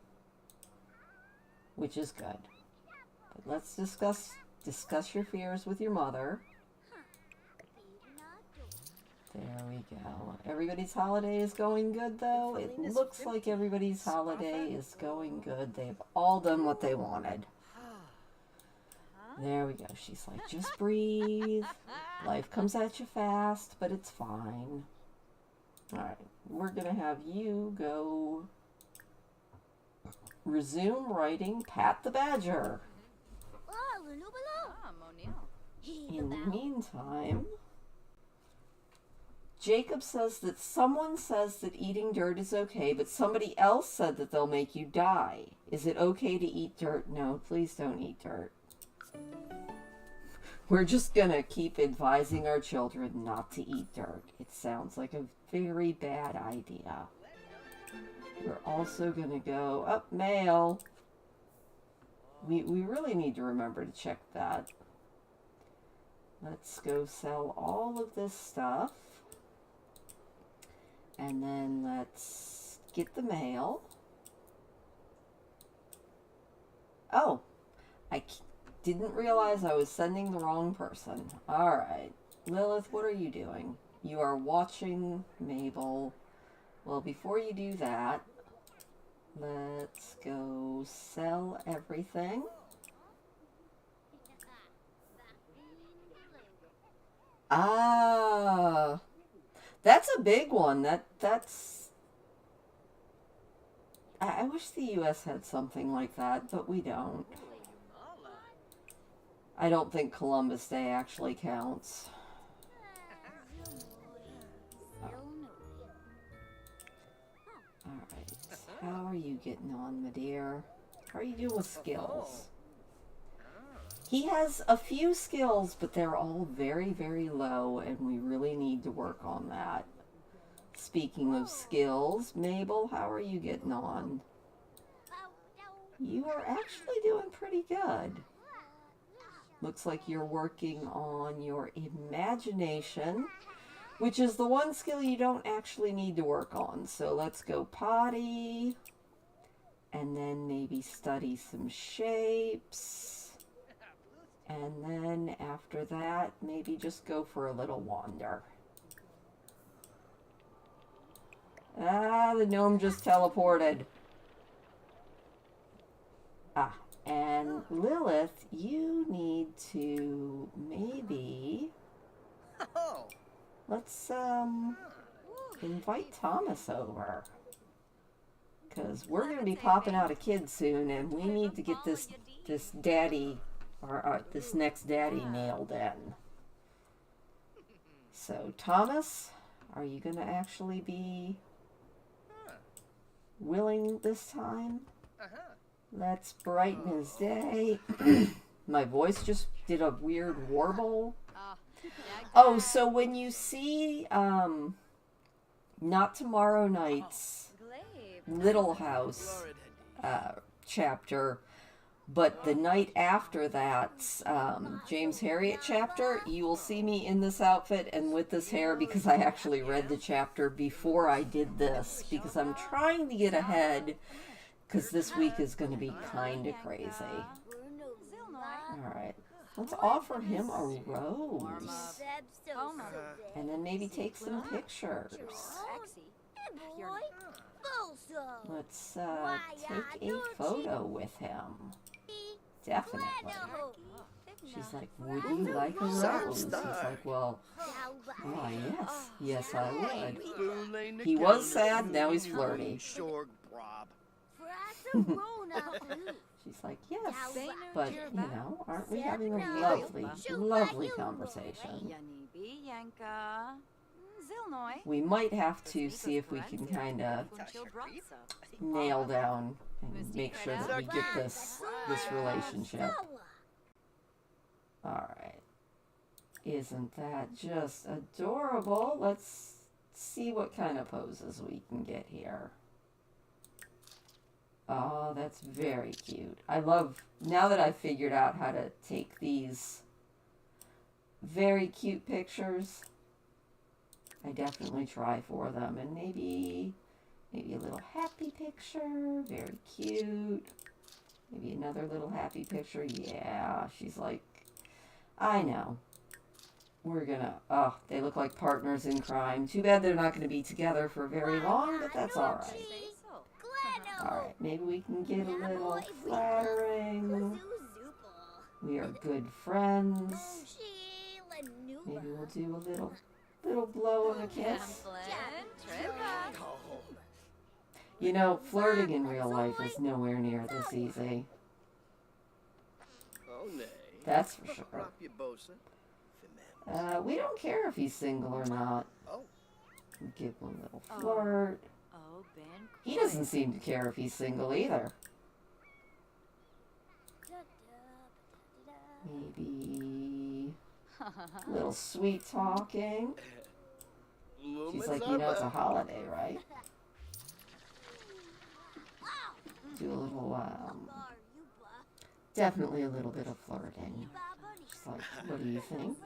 Which is good. But let's discuss your fears with your mother. There we go. Everybody's holiday is going good, though. It looks like everybody's holiday is going good. They've all done what they wanted. There we go. She's like, just breathe. Life comes at you fast, but it's fine. Alright, we're going to have you go resume writing Pat the Badger. In the meantime, Jacob says that someone says that eating dirt is okay, but somebody else said that they'll make you die. Is it okay to eat dirt? No, please don't eat dirt. We're just going to keep advising our children not to eat dirt. It sounds like a very bad idea. We're also going to go up mail. We really need to remember to check that. Let's go sell all of this stuff. And then let's get the mail. Oh, I didn't realize I was sending the wrong person. Alright. Lilith, what are you doing? You are watching Mabel. Well, before you do that, let's go sell everything. Ah, that's a big one. That's... I wish the US had something like that, but we don't. I don't think Columbus Day actually counts. Alright, how are you getting on, my dear? How are you doing with skills? He has a few skills, but they're all very, very low, and we really need to work on that. Speaking of skills, Mabel, how are you getting on? You are actually doing pretty good. Looks like you're working on your imagination, which is the one skill you don't actually need to work on. So let's go potty, and then maybe study some shapes. And then after that, maybe just go for a little wander. Ah, the gnome just teleported. Ah, and Lilith, you need to maybe... Let's, invite Thomas over. Because we're going to be popping out a kid soon, and we need to get this daddy this next daddy nailed in. So, Thomas, are you going to actually be willing this time? Let's brighten his day. My voice just did a weird warble. Oh, so when you see Not Tomorrow Night's Little House chapter, but the night after that James Herriot chapter, you will see me in this outfit and with this hair because I actually read the chapter before I did this, because I'm trying to get ahead, because this week is going to be kind of crazy. Alright, let's offer him a rose. And then maybe take some pictures. Let's take a photo with him. Definitely. She's like, would you like a rose? He's like, well, yes. Yes, I would. He was sad, now he's flirty. She's like, yes, but, you know, aren't we having a lovely, lovely conversation? We might have to see if we can kind of nail down and make sure that we get this relationship. Alright. Isn't that just adorable? Let's see what kind of poses we can get here. Oh, that's very cute. I love, now that I've figured out how to take these very cute pictures, I definitely try for them. And maybe a little happy picture, very cute. Maybe another little happy picture. Yeah, she's like, I know. We're gonna, oh, they look like partners in crime. Too bad they're not gonna be together for very long, but that's alright. Alright, maybe we can get a little flattering. We are good friends. Maybe we'll do a little blow of a kiss. You know, flirting in real life is nowhere near this easy. That's for sure. We don't care if he's single or not. Give him a little flirt. He doesn't seem to care if he's single either. Maybe a little sweet talking. She's like, you know, it's a holiday, right? Do a little, definitely a little bit of flirting. She's like, what do you think?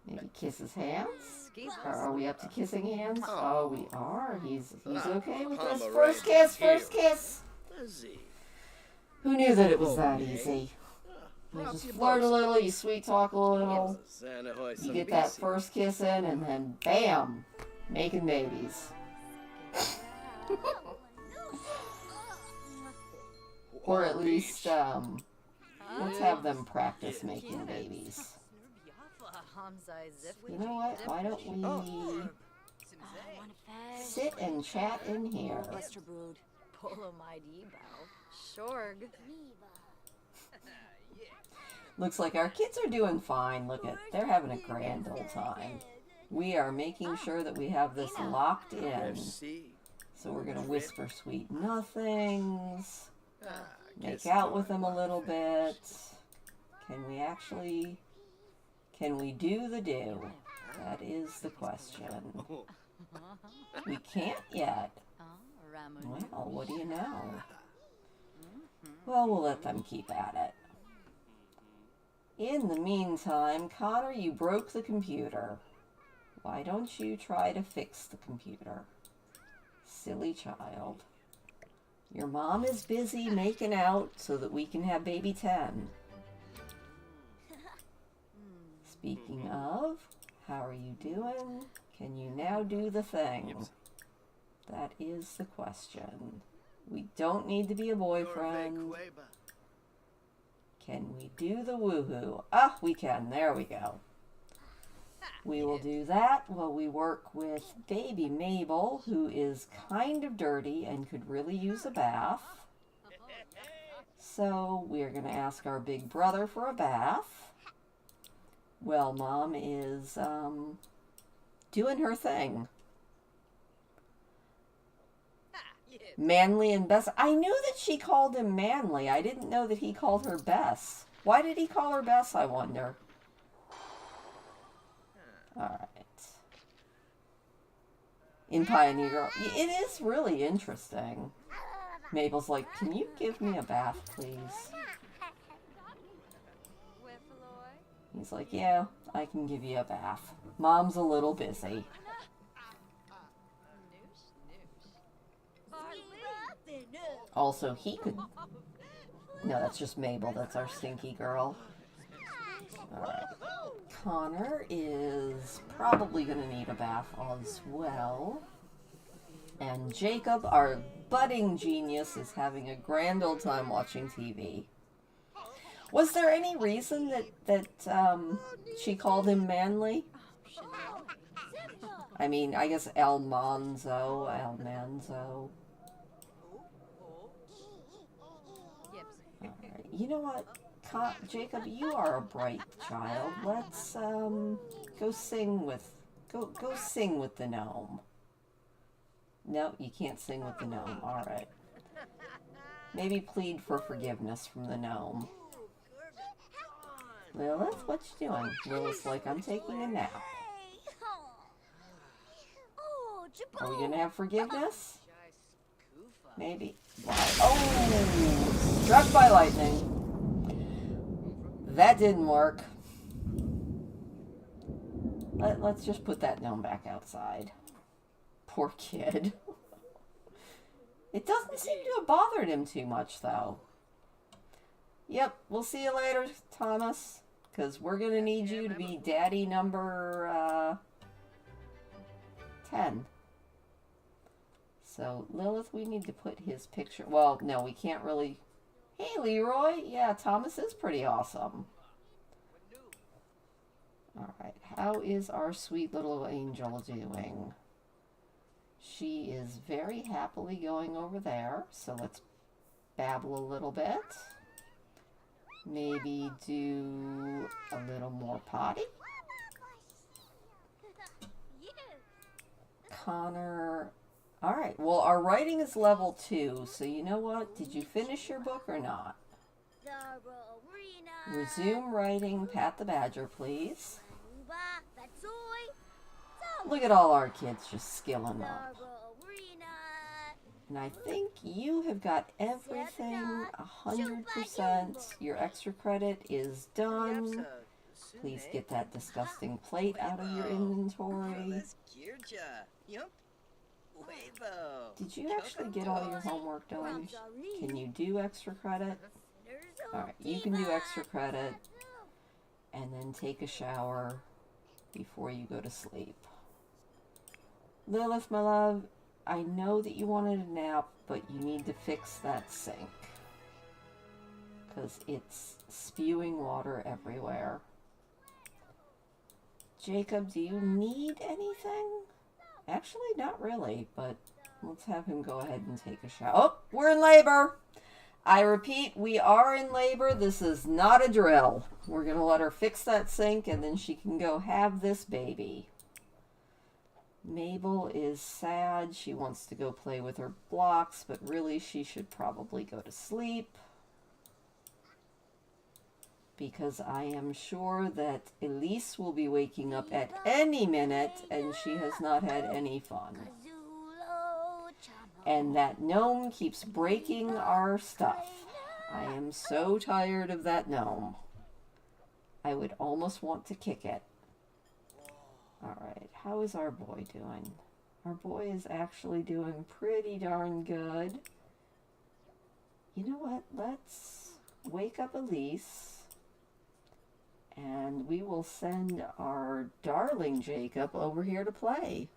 Maybe kiss his hands? Are we up to kissing hands? Oh, we are. He's okay with this. First kiss, first kiss. Who knew that it was that easy? You just flirt a little, you sweet talk a little, you get that first kiss in, and then bam, making babies. Or at least, let's have them practice making babies. You know what? Why don't we sit and chat in here? Looks like our kids are doing fine. Look at, they're having a grand old time. We are making sure that we have this locked in. So we're going to whisper sweet nothings. Make out with them a little bit. Can we do the do? That is the question. We can't yet. Well, what do you know? Well, we'll let them keep at it. In the meantime, Connor, you broke the computer. Why don't you try to fix the computer? Silly child. Your mom is busy making out so that we can have baby 10. Speaking of, how are you doing? Can you now do the thing? That is the question. We don't need to be a boyfriend. Can we do the woohoo? Ah, we can. There we go. We will do that while we work with baby Mabel, who is kind of dirty and could really use a bath. So we're going to ask our big brother for a bath. Well, Mom is doing her thing. Manly and Bess. I knew that she called him Manly. I didn't know that he called her Bess. Why did he call her Bess, I wonder? Alright. In Pioneer Girl. It is really interesting. Mabel's like, can you give me a bath, please? He's like, yeah, I can give you a bath. Mom's a little busy. Also, he could... No, that's just Mabel. That's our stinky girl. Alright. Connor is probably going to need a bath as well. And Jacob, our budding genius, is having a grand old time watching TV. Was there any reason that she called him Manly? I mean, I guess Almanzo. Alright, you know what? Jacob, you are a bright child. Let's go sing with the gnome. No, you can't sing with the gnome. Alright. Maybe plead for forgiveness from the gnome. Lilith, what you doing? Lilith's like, I'm taking a nap. Are we gonna have forgiveness? Maybe. Oh! Struck by lightning. That didn't work. Let's just put that gnome back outside. Poor kid. It doesn't seem to have bothered him too much, though. Yep, we'll see you later, Thomas. Because we're going to need you to be daddy number 10. So, Lilith, we need to put his picture... Well, no, we can't really... Hey, Leroy. Yeah, Thomas is pretty awesome. Alright, how is our sweet little angel doing? She is very happily going over there. So, let's babble a little bit. Maybe do a little more potty. Connor. Alright, well, our writing is level 2, so you know what? Did you finish your book or not? Resume writing Pat the Badger, please. Look at all our kids just skilling up. And I think you have got everything 100%. Your extra credit is done. Please get that disgusting plate out of your inventory. Did you actually get all your homework done? Can you do extra credit? Alright, you can do extra credit. And then take a shower before you go to sleep. Lilith, my love, I know that you wanted a nap, but you need to fix that sink. Because it's spewing water everywhere. Jacob, do you need anything? Actually, not really, but let's have him go ahead and take a shower. Oh, we're in labor! I repeat, we are in labor. This is not a drill. We're going to let her fix that sink, and then she can go have this baby. Mabel is sad. She wants to go play with her blocks, but really she should probably go to sleep. Because I am sure that Elise will be waking up at any minute, and she has not had any fun. And that gnome keeps breaking our stuff. I am so tired of that gnome. I would almost want to kick it. Alright, how is our boy doing? Our boy is actually doing pretty darn good. You know what? Let's wake up Elise. And we will send our darling Jacob over here to play.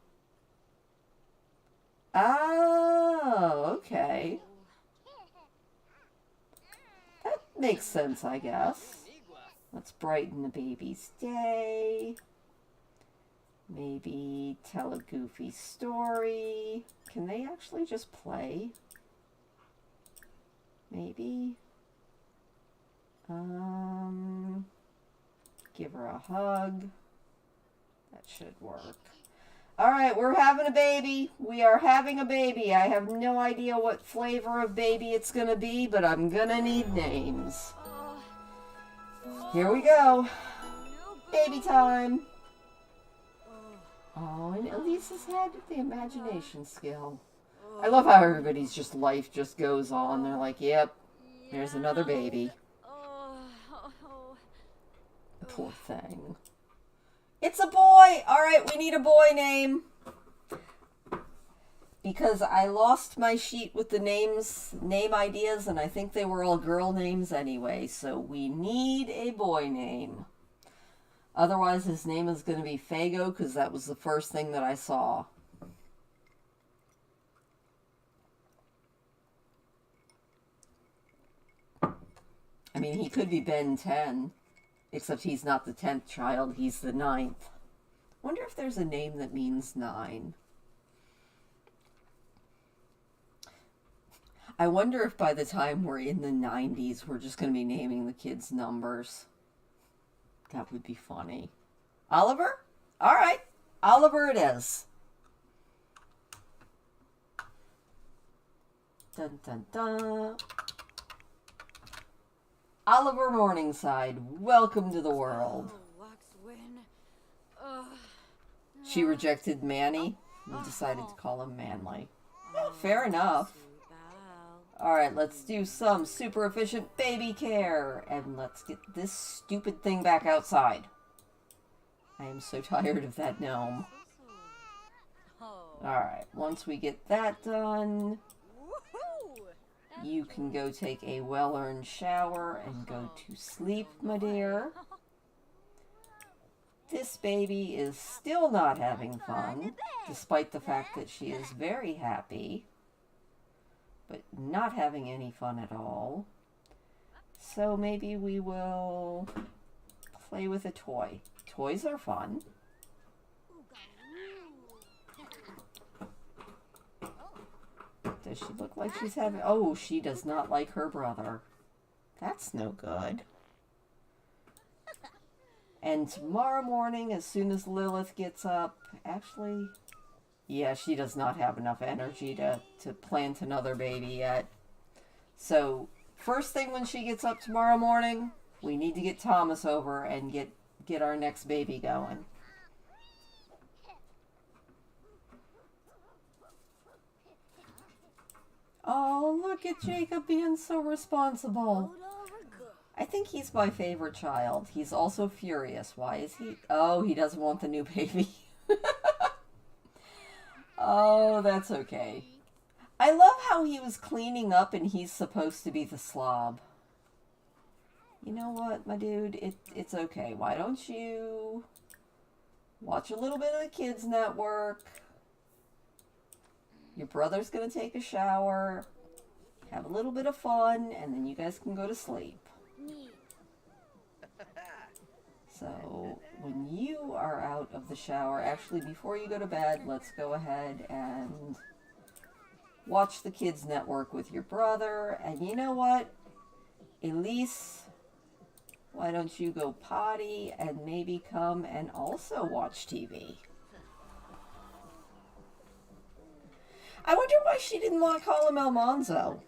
Oh, okay. That makes sense, I guess. Let's brighten the baby's day. Maybe tell a goofy story. Can they actually just play? Maybe. Give her a hug. That should work. All right, we're having a baby. We are having a baby. I have no idea what flavor of baby it's going to be, but I'm going to need names. Here we go. Baby time. Oh, and Elisa's had the imagination skill. I love how everybody's just life just goes on. They're like, yep, there's another baby. Poor thing. It's a boy! Alright, we need a boy name. Because I lost my sheet with the name ideas, and I think they were all girl names anyway. So we need a boy name. Otherwise, his name is going to be Fago, because that was the first thing that I saw. I mean, he could be Ben 10. Except he's not the 10th child, he's the 9th. Wonder if there's a name that means 9. I wonder if by the time we're in the 90s, we're just going to be naming the kids numbers. That would be funny. Oliver? All right. Oliver it is. Dun dun dun. Oliver Morningside, welcome to the world. She rejected Manny and decided to call him Manly. Fair enough. Alright, let's do some super efficient baby care. And let's get this stupid thing back outside. I am so tired of that gnome. Alright, once we get that done, you can go take a well-earned shower and go to sleep, my dear. This baby is still not having fun, despite the fact that she is very happy, but not having any fun at all. So maybe we will play with a toy. Toys are fun. Does she look like she's having... Oh, she does not like her brother. That's no good. And tomorrow morning, as soon as Lilith gets up... Actually, yeah, she does not have enough energy to plant another baby yet. So, first thing when she gets up tomorrow morning, we need to get Thomas over and get our next baby going. Oh, look at Jacob being so responsible. I think he's my favorite child. He's also furious. Why is he? Oh, he doesn't want the new baby. Oh, that's okay. I love how he was cleaning up and he's supposed to be the slob. You know what, my dude? It's okay. Why don't you watch a little bit of the Kids Network? Your brother's going to take a shower, have a little bit of fun, and then you guys can go to sleep. So, when you are out of the shower, actually before you go to bed, let's go ahead and watch the Kids Network with your brother. And you know what? Elise, why don't you go potty and maybe come and also watch TV? I wonder why she didn't want to call him Almanzo.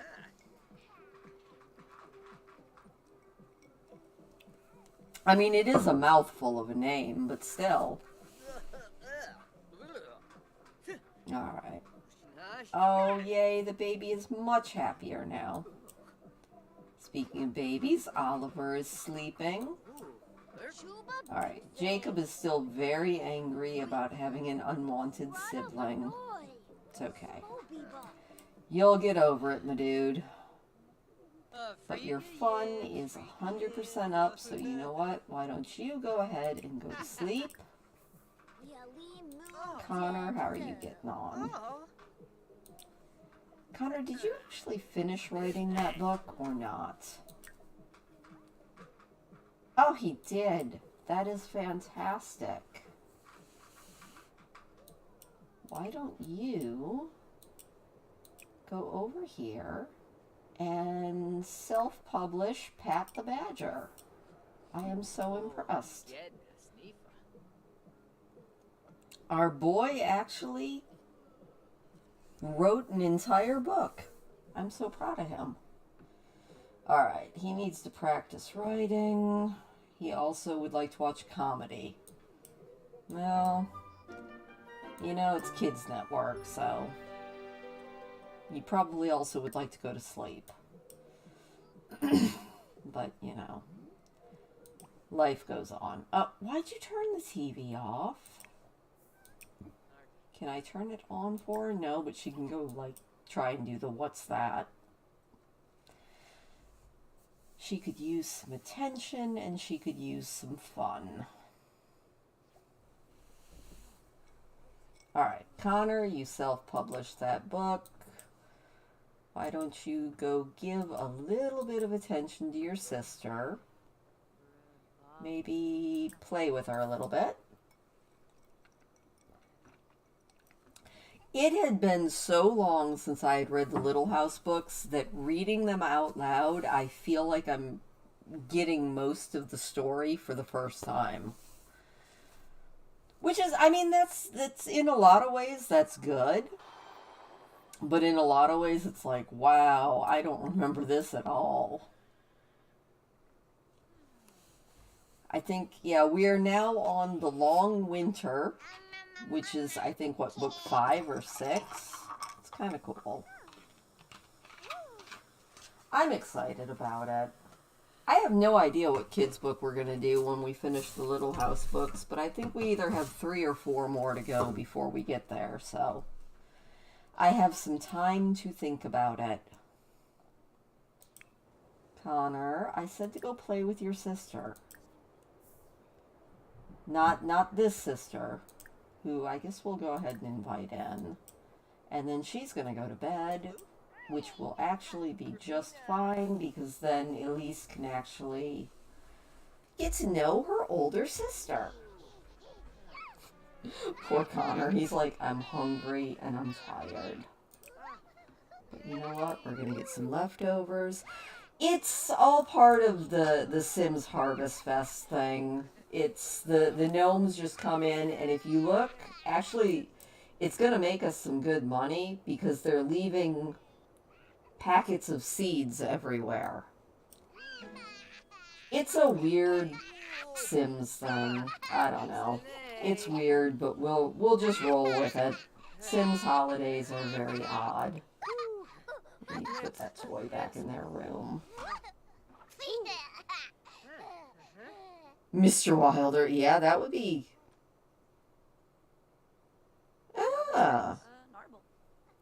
I mean, it is a mouthful of a name, but still. Alright. Oh, yay, the baby is much happier now. Speaking of babies, Oliver is sleeping. Alright, Jacob is still very angry about having an unwanted sibling. It's okay. You'll get over it, my dude. But your fun is 100% up, so you know what? Why don't you go ahead and go to sleep? Connor, how are you getting on? Connor, did you actually finish writing that book or not? Oh, he did. That is fantastic. Why don't you go over here and self-publish Pat the Badger. I am so impressed. Our boy actually wrote an entire book. I'm so proud of him. Alright, he needs to practice writing. He also would like to watch comedy. Well, you know, it's Kids Network, so he probably also would like to go to sleep. But, you know, life goes on. Why'd you turn the TV off? Can I turn it on for her? No, but she can go, like, try and do the what's that. She could use some attention, and she could use some fun. Alright, Connor, you self-published that book. Why don't you go give a little bit of attention to your sister? Maybe play with her a little bit. It had been so long since I had read the Little House books that reading them out loud, I feel like I'm getting most of the story for the first time. Which is, I mean, that's in a lot of ways, that's good. But in a lot of ways, it's like, wow, I don't remember this at all. I think, yeah, we are now on The Long Winter, which is, I think, what, book 5 or 6? It's kind of cool. I'm excited about it. I have no idea what kids' book we're going to do when we finish the Little House books, but I think we either have 3 or 4 more to go before we get there, so I have some time to think about it. Connor, I said to go play with your sister. Not this sister, who I guess we'll go ahead and invite in. And then she's going to go to bed, which will actually be just fine, because then Elise can actually get to know her older sister. Poor Connor. He's like, I'm hungry and I'm tired. But you know what? We're going to get some leftovers. It's all part of the Sims Harvest Fest thing. It's the gnomes just come in, and if you look, actually, it's going to make us some good money because they're leaving packets of seeds everywhere. It's a weird Sims thing. I don't know. It's weird, but we'll just roll with it. Sims holidays are very odd. Let me put that toy back in their room. Mr. Wilder, yeah, that would be... Ah.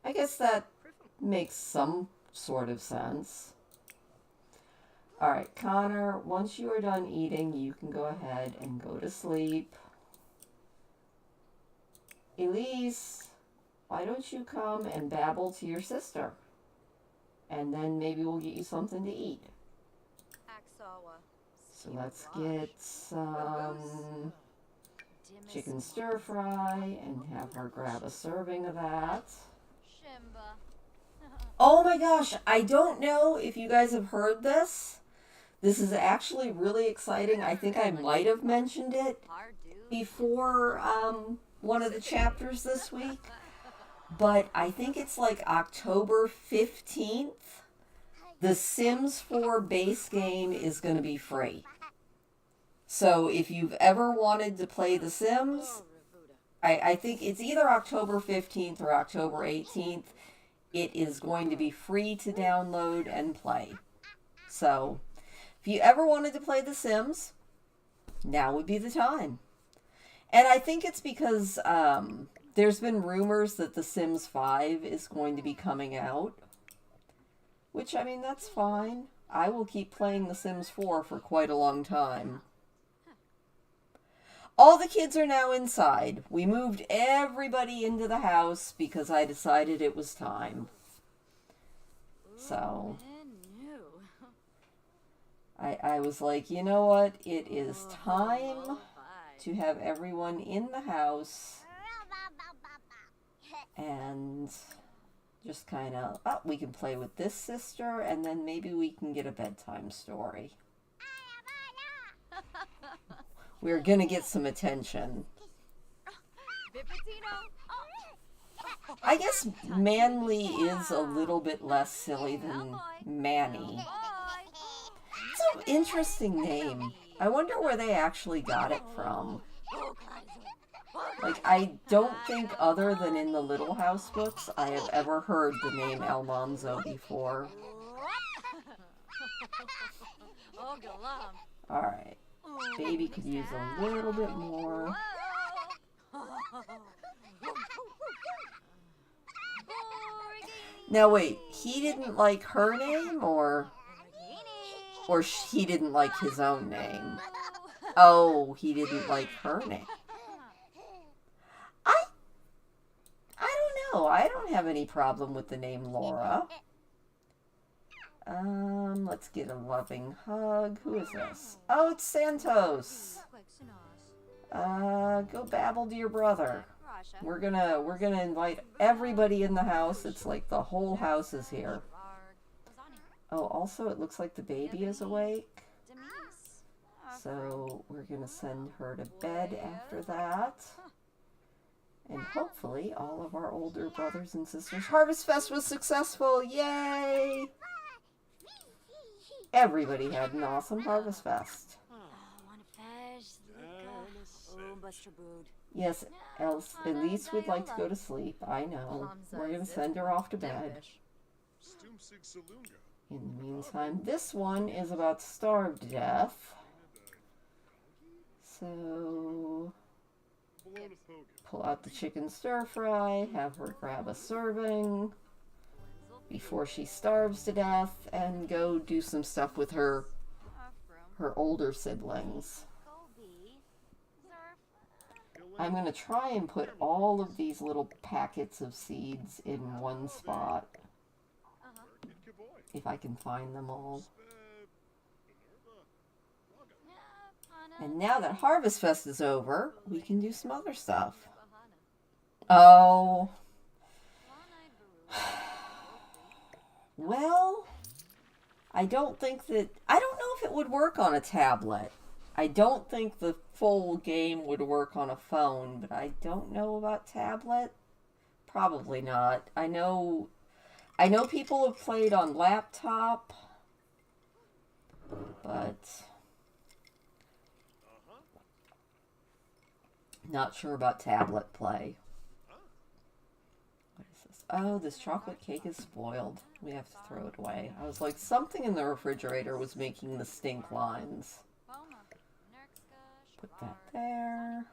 I guess that makes some sort of sense. Alright, Connor, once you are done eating, you can go ahead and go to sleep. Elise, why don't you come and babble to your sister? And then maybe we'll get you something to eat. So let's get some chicken stir fry and have her grab a serving of that. Oh my gosh, I don't know if you guys have heard this. This is actually really exciting. I think I might have mentioned it before one of the chapters this week. But I think it's like October 15th. The Sims 4 base game is going to be free. So if you've ever wanted to play The Sims, I think it's either October 15th or October 18th. It is going to be free to download and play. So if you ever wanted to play The Sims, now would be the time. And I think it's because there's been rumors that The Sims 5 is going to be coming out. Which, I mean, that's fine. I will keep playing The Sims 4 for quite a long time. All the kids are now inside. We moved everybody into the house because I decided it was time. So, I was like, you know what? It is time to have everyone in the house and Just kind of, oh, we can play with this sister, and then maybe we can get a bedtime story. We're gonna get some attention. I guess Manly is a little bit less silly than Manny. It's an interesting name. I wonder where they actually got it from. Like, I don't think, other than in the Little House books, I have ever heard the name Almanzo before. Alright. Baby could use a little bit more. Now wait, he didn't like her name, or he didn't like his own name? Oh, he didn't like her name. I don't know. I don't have any problem with the name Laura. Let's get a loving hug. Who is this? Oh, it's Santos. Go babble to your brother. We're gonna invite everybody in the house. It's like the whole house is here. Oh, also it looks like the baby is awake. So we're gonna send her to bed after that. And hopefully all of our older brothers and sisters. Harvest Fest was successful! Yay! Everybody had an awesome Harvest Fest. Yes, Elise would like to go to sleep. I know. We're going to send her off to bed. In the meantime, this one is about to starve to death. So, pull out the chicken stir fry, have her grab a serving before she starves to death, and go do some stuff with her older siblings. I'm going to try and put all of these little packets of seeds in one spot. If I can find them all. And now that Harvest Fest is over, we can do some other stuff. Oh. Well, I don't know if it would work on a tablet. I don't think the full game would work on a phone, but I don't know about tablet. Probably not. I know people have played on laptop, but not sure about tablet play. What is this? Oh, this chocolate cake is spoiled. We have to throw it away. I was like, something in the refrigerator was making the stink lines. Put that there.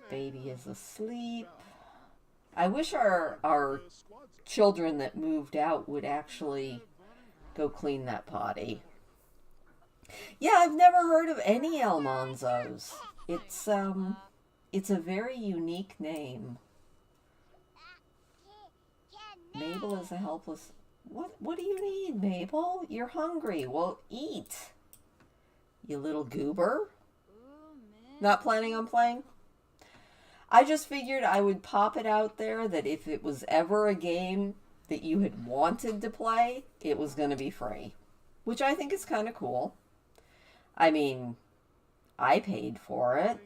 Baby is asleep. I wish our children that moved out would actually go clean that potty. Yeah, I've never heard of any Almanzos. It's a very unique name. Mabel is a helpless... What do you need, Mabel? You're hungry. Well, eat. You little goober. Not planning on playing? I just figured I would pop it out there that if it was ever a game that you had wanted to play, it was going to be free. Which I think is kind of cool. I mean, I paid for it.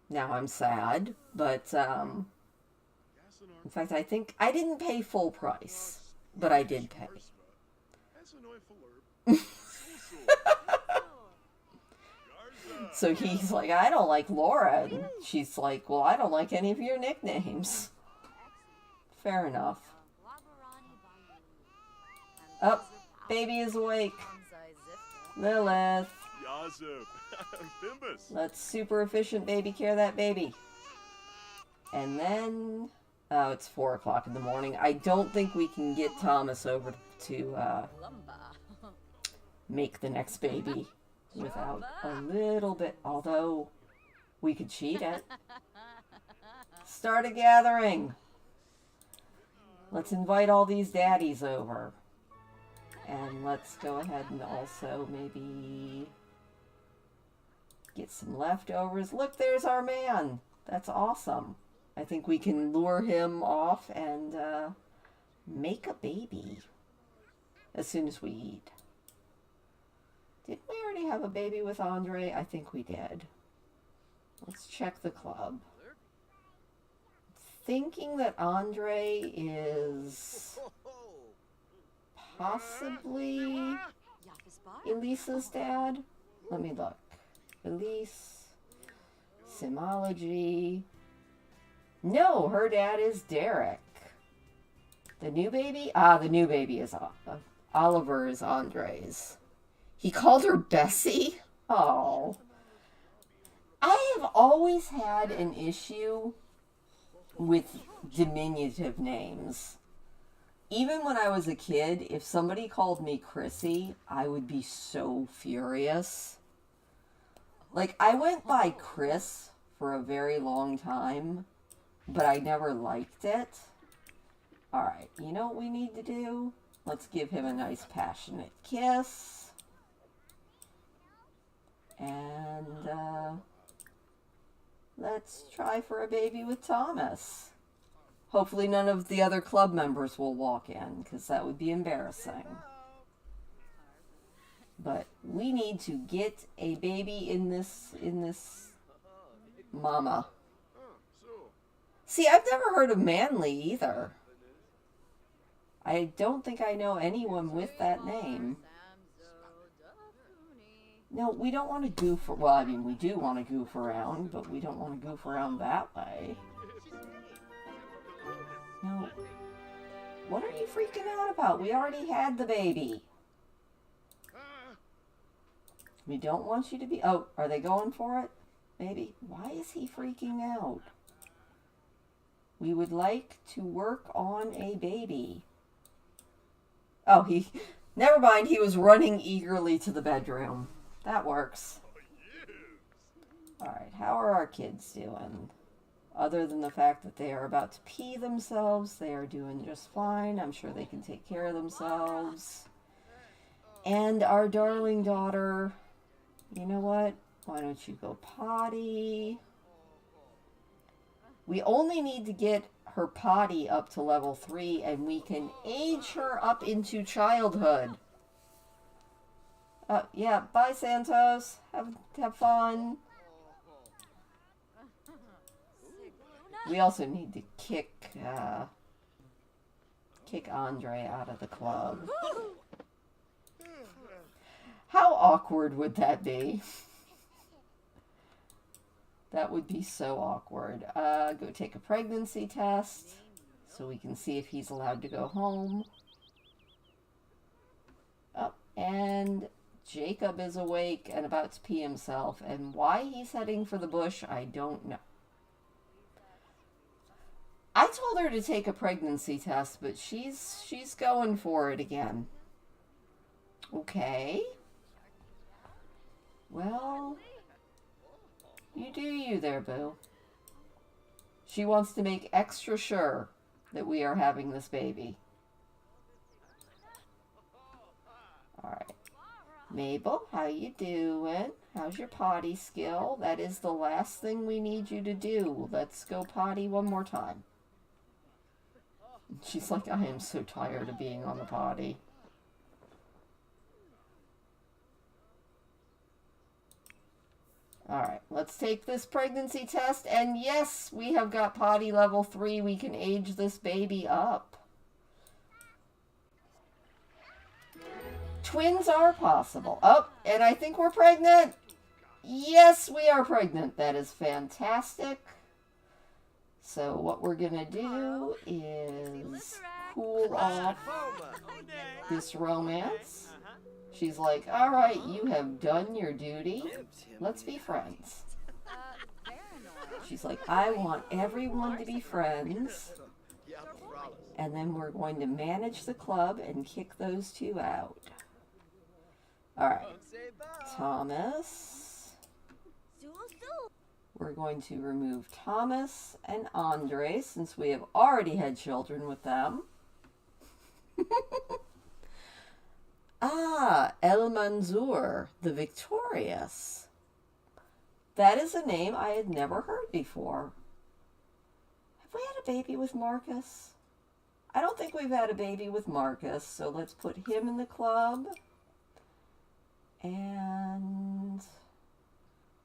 Now I'm sad. But, in fact, I think I didn't pay full price. But I did pay. So he's like, I don't like Laura. And she's like, well, I don't like any of your nicknames. Fair enough. Oh, baby is awake. Lilith. Let's super efficient baby care that baby. And then... Oh, it's 4 o'clock in the morning. I don't think we can get Thomas over to make the next baby without a little bit, although we could cheat it. Start a gathering. Let's invite all these daddies over. And let's go ahead and also maybe get some leftovers. Look, there's our man. That's awesome. I think we can lure him off and make a baby as soon as we eat. Did we already have a baby with Andre? I think we did. Let's check the club. Thinking that Andre is possibly Elisa's dad. Let me look. Elise, Simology. No, her dad is Derek. The new baby? Ah, the new baby is Oliver is Andre's. He called her Bessie? Oh. I have always had an issue with diminutive names. Even when I was a kid, if somebody called me Chrissy, I would be so furious. Like, I went by Chris for a very long time, but I never liked it. Alright, you know what we need to do? Let's give him a nice passionate kiss. And, let's try for a baby with Thomas. Hopefully none of the other club members will walk in, because that would be embarrassing. But we need to get a baby in this mama. See, I've never heard of Manly either. I don't think I know anyone with that name. No, we don't want to goof. Well, I mean, we do want to goof around, but we don't want to goof around that way. No. What are you freaking out about? We already had the baby. We don't want you to be... Oh, are they going for it? Maybe. Why is he freaking out? We would like to work on a baby. Oh, he... Never mind, he was running eagerly to the bedroom. That works. Alright, how are our kids doing? Other than the fact that they are about to pee themselves, they are doing just fine. I'm sure they can take care of themselves. And our darling daughter, you know what? Why don't you go potty? We only need to get her potty up to level 3 and we can age her up into childhood. Yeah, bye Santos. Have fun. We also need to kick Andre out of the club. How awkward would that be? That would be so awkward. Go take a pregnancy test so we can see if he's allowed to go home. Oh, and Jacob is awake and about to pee himself, and why he's heading for the bush, I don't know. I told her to take a pregnancy test, but she's going for it again. Okay. Well, you do you there, boo. She wants to make extra sure that we are having this baby. Alright. Mabel, how you doing? How's your potty skill? That is the last thing we need you to do. Let's go potty one more time. She's like, I am so tired of being on the potty. Alright, let's take this pregnancy test. And yes, we have got potty level 3. We can age this baby up. Twins are possible. Oh, and I think we're pregnant. Yes, we are pregnant. That is fantastic. So what we're going to do is cool off this romance. She's like, all right, you have done your duty. Let's be friends. She's like, I want everyone to be friends. And then we're going to manage the club and kick those two out. All right, Thomas. We're going to remove Thomas and Andre since we have already had children with them. Ah, El Manzur, the Victorious. That is a name I had never heard before. Have we had a baby with Marcus? I don't think we've had a baby with Marcus, so let's put him in the club. And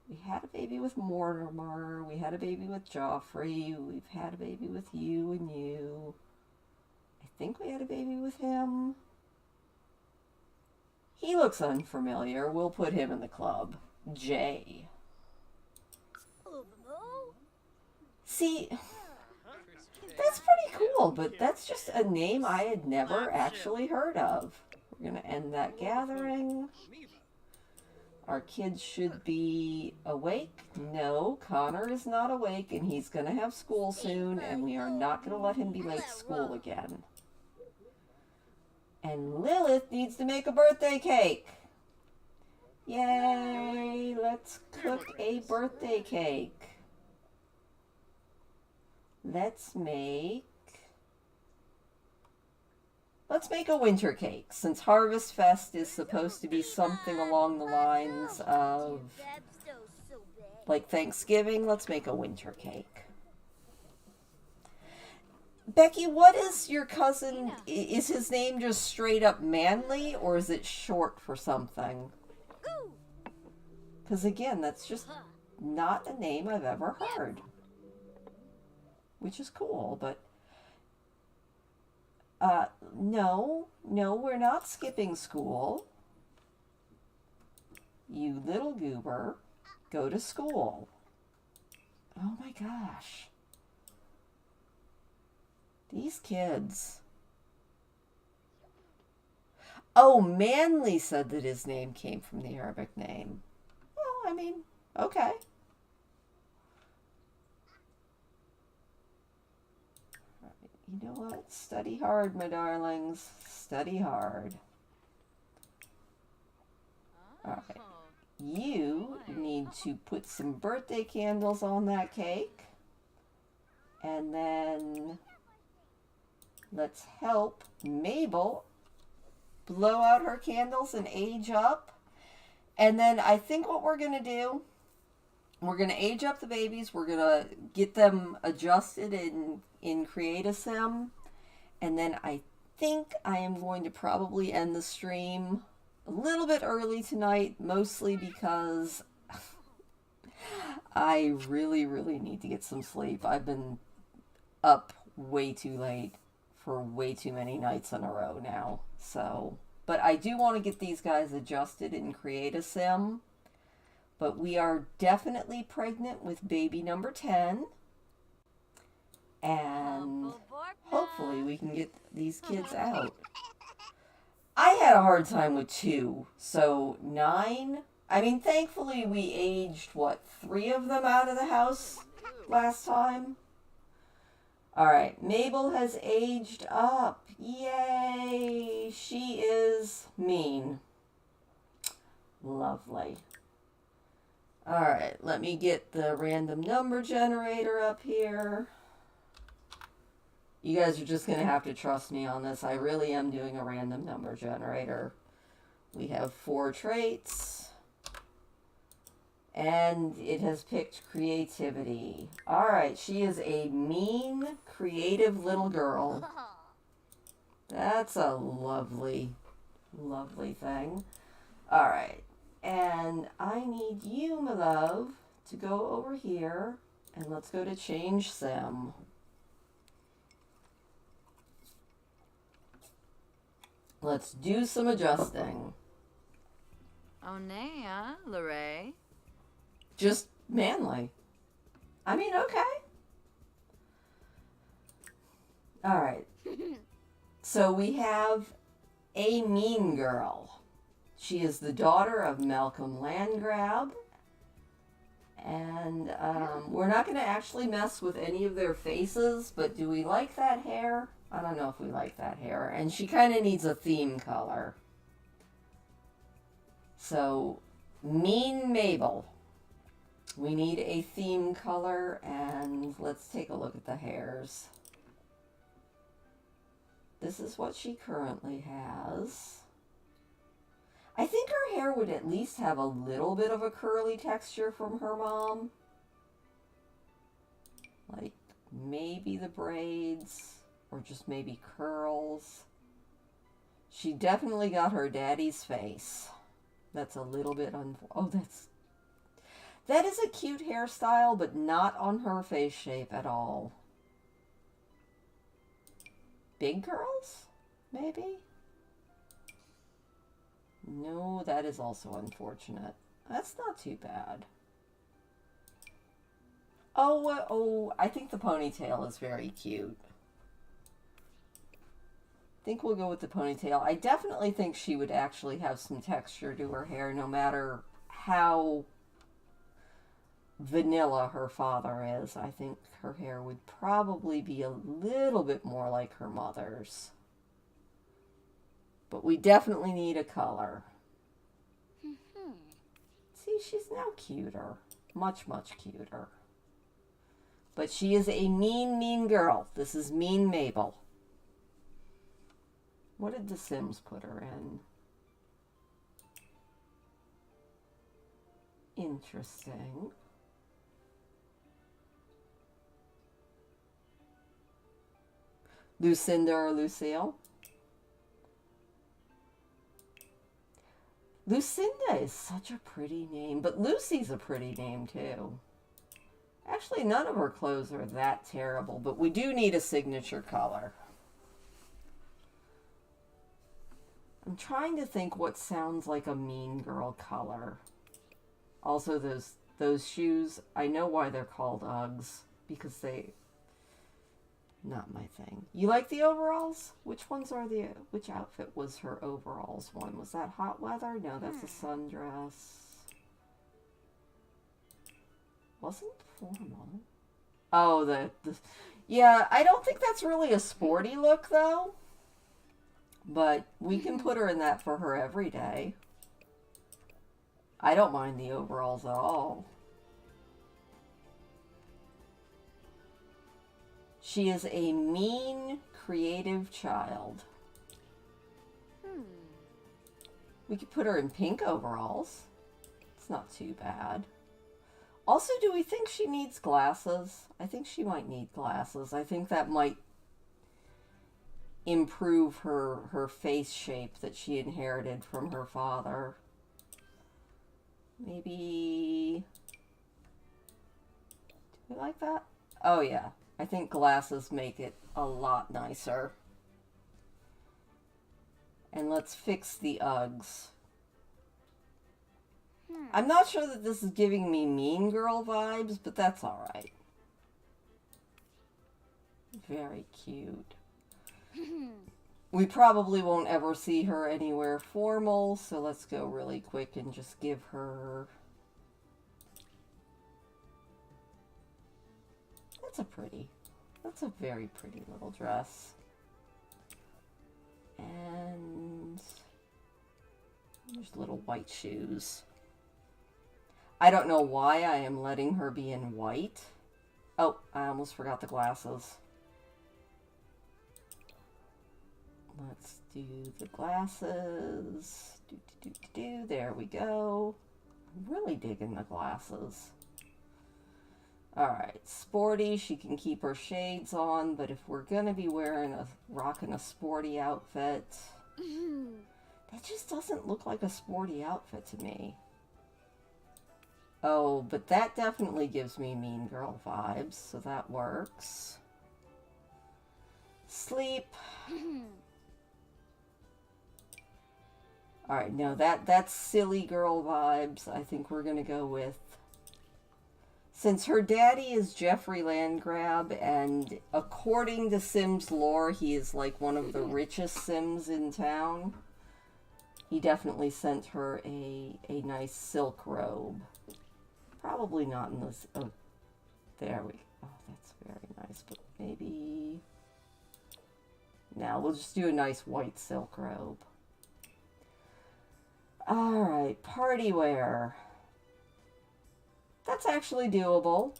we had a baby with Mortimer. We had a baby with Joffrey. We've had a baby with you and you. I think we had a baby with him. He looks unfamiliar. We'll put him in the club. Jay. See, that's pretty cool, but that's just a name I had never actually heard of. We're going to end that gathering. Our kids should be awake. No, Connor is not awake, and he's going to have school soon, and we are not going to let him be late to school again. And Lilith needs to make a birthday cake. Yay! Let's cook a birthday cake. Let's make a winter cake, since Harvest Fest is supposed to be something along the lines of like Thanksgiving. Let's make a winter cake. Becky, what is your cousin? Is his name just straight up Manly, or is it short for something? Because again, that's just not a name I've ever heard. Which is cool, but no, we're not skipping school. You little goober, go to school. Oh my gosh. These kids. Oh, Manly said that his name came from the Arabic name. Well, I mean, okay. You know what? Study hard, my darlings. Study hard. Alright. You need to put some birthday candles on that cake. And then let's help Mabel blow out her candles and age up. And then I think what we're going to do, we're going to age up the babies. We're going to get them adjusted in Create-A-Sim. And then I think I am going to probably end the stream a little bit early tonight, mostly because I really need to get some sleep. I've been up way too late for way too many nights in a row now. So, but I do want to get these guys adjusted in Create-A-Sim. But we are definitely pregnant with baby number 10. And hopefully we can get these kids out. I had a hard time with 2. So 9. I mean, thankfully we aged, what, 3 of them out of the house last time? Alright, Mabel has aged up. Yay! She is mean. Lovely. Alright, let me get the random number generator up here. You guys are just going to have to trust me on this. I really am doing a random number generator. We have 4 traits. And it has picked creativity. Alright, she is a mean, creative little girl. That's a lovely, lovely thing. Alright, and I need you, my love, to go over here. And let's go to Change Sim. Let's do some adjusting. Oh, Nea, Lorray. Just Manly. I mean, okay. Alright. So we have a mean girl. She is the daughter of Malcolm Landgrab. And we're not going to actually mess with any of their faces, but do we like that hair? I don't know if we like that hair. And she kind of needs a theme color. So, Mean Mabel. We need a theme color, and let's take a look at the hairs. This is what she currently has. I think her hair would at least have a little bit of a curly texture from her mom. Like, maybe the braids, or just maybe curls. She definitely got her daddy's face. That's a little bit oh, that is a cute hairstyle, but not on her face shape at all. Big curls? Maybe? No, that is also unfortunate. That's not too bad. Oh, I think the ponytail is very cute. I think we'll go with the ponytail. I definitely think she would actually have some texture to her hair, no matter how vanilla her father is. I think her hair would probably be a little bit more like her mother's. But we definitely need a color. See, she's now cuter. Much, much cuter. But she is a mean, mean girl. This is mean Mabel. What did The Sims put her in? Interesting. Lucinda or Lucille? Lucinda is such a pretty name, but Lucy's a pretty name too. Actually, none of her clothes are that terrible, but we do need a signature color. I'm trying to think what sounds like a mean girl color. Also, those shoes, I know why they're called Uggs, because not my thing. You like the overalls? Which outfit was her overalls one? Was that hot weather? No, that's a sundress. Wasn't formal. Oh, yeah, I don't think that's really a sporty look, though. But we can put her in that for her every day. I don't mind the overalls at all. She is a mean, creative child. We could put her in pink overalls. It's not too bad. Also, do we think she needs glasses? I think she might need glasses. I think that might improve her face shape that she inherited from her father. Maybe... Do we like that? Oh yeah, I think glasses make it a lot nicer. And let's fix the Uggs. I'm not sure that this is giving me Mean Girl vibes, but that's alright. Very cute. We probably won't ever see her anywhere formal, so let's go really quick and just give her... That's a very pretty little dress. And there's little white shoes. I don't know why I am letting her be in white. Oh, I almost forgot the glasses. Let's do the glasses. There we go. I'm really digging the glasses. Alright, sporty, she can keep her shades on, but if we're gonna be rocking a sporty outfit, that just doesn't look like a sporty outfit to me. Oh, but that definitely gives me Mean Girl vibes, so that works. Sleep. Alright, no, that's silly girl vibes. I think we're gonna go with... Since her daddy is Jeffrey Landgrab, and according to Sims lore, he is like one of the richest Sims in town, he definitely sent her a nice silk robe. Probably not in this... Oh, there we go. Oh, that's very nice, but maybe... Now, we'll just do a nice white silk robe. Alright, party wear. That's actually doable.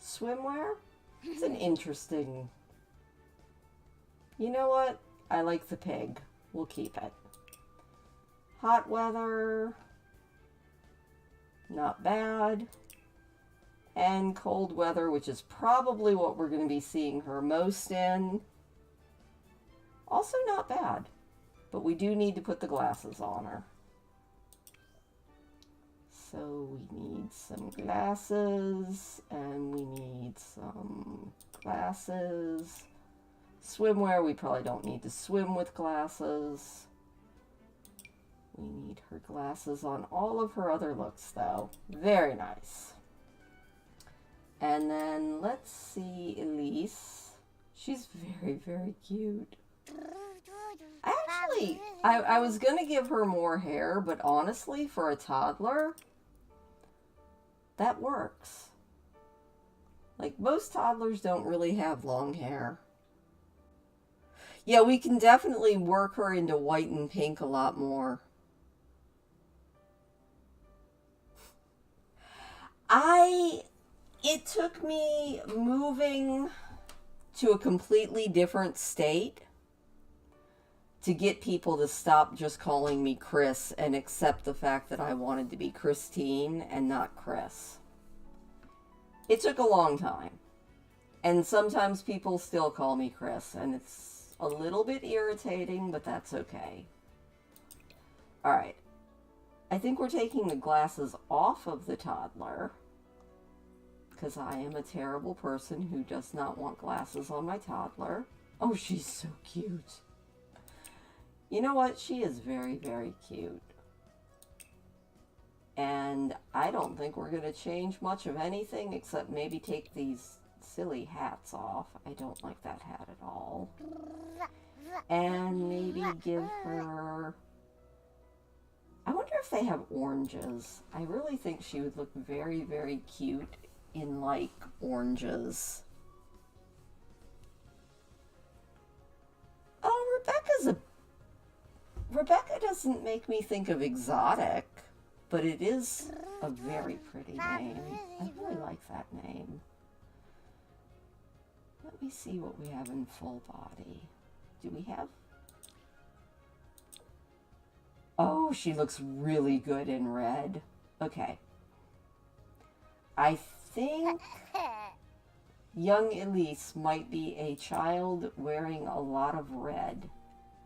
Swimwear? It's an interesting... You know what? I like the pig. We'll keep it. Hot weather. Not bad. and cold weather, which is probably what we're going to be seeing her most in. Also not bad, but we do need to put the glasses on her. So we need some glasses, and we need some glasses. Swimwear, we probably don't need to swim with glasses. We need her glasses on all of her other looks, though. Very nice. And then let's see Elise. She's very, very cute. Actually, I was going to give her more hair, but honestly, for a toddler, that works. Like, most toddlers don't really have long hair. Yeah, we can definitely work her into white and pink a lot more. It took me moving to a completely different state to get people to stop just calling me Chris and accept the fact that I wanted to be Christine and not Chris. It took a long time. And sometimes people still call me Chris, and it's a little bit irritating, but that's okay. Alright. I think we're taking the glasses off of the toddler, because I am a terrible person who does not want glasses on my toddler. Oh, she's so cute. You know what? She is very, very cute. And I don't think we're going to change much of anything except maybe take these silly hats off. I don't like that hat at all. And maybe give her... I wonder if they have oranges. I really think she would look very, very cute in, like, oranges. Oh, Rebecca doesn't make me think of exotic, but it is a very pretty name. I really like that name. Let me see what we have in full body. Do we have... Oh, she looks really good in red. Okay. I think young Elise might be a child wearing a lot of red.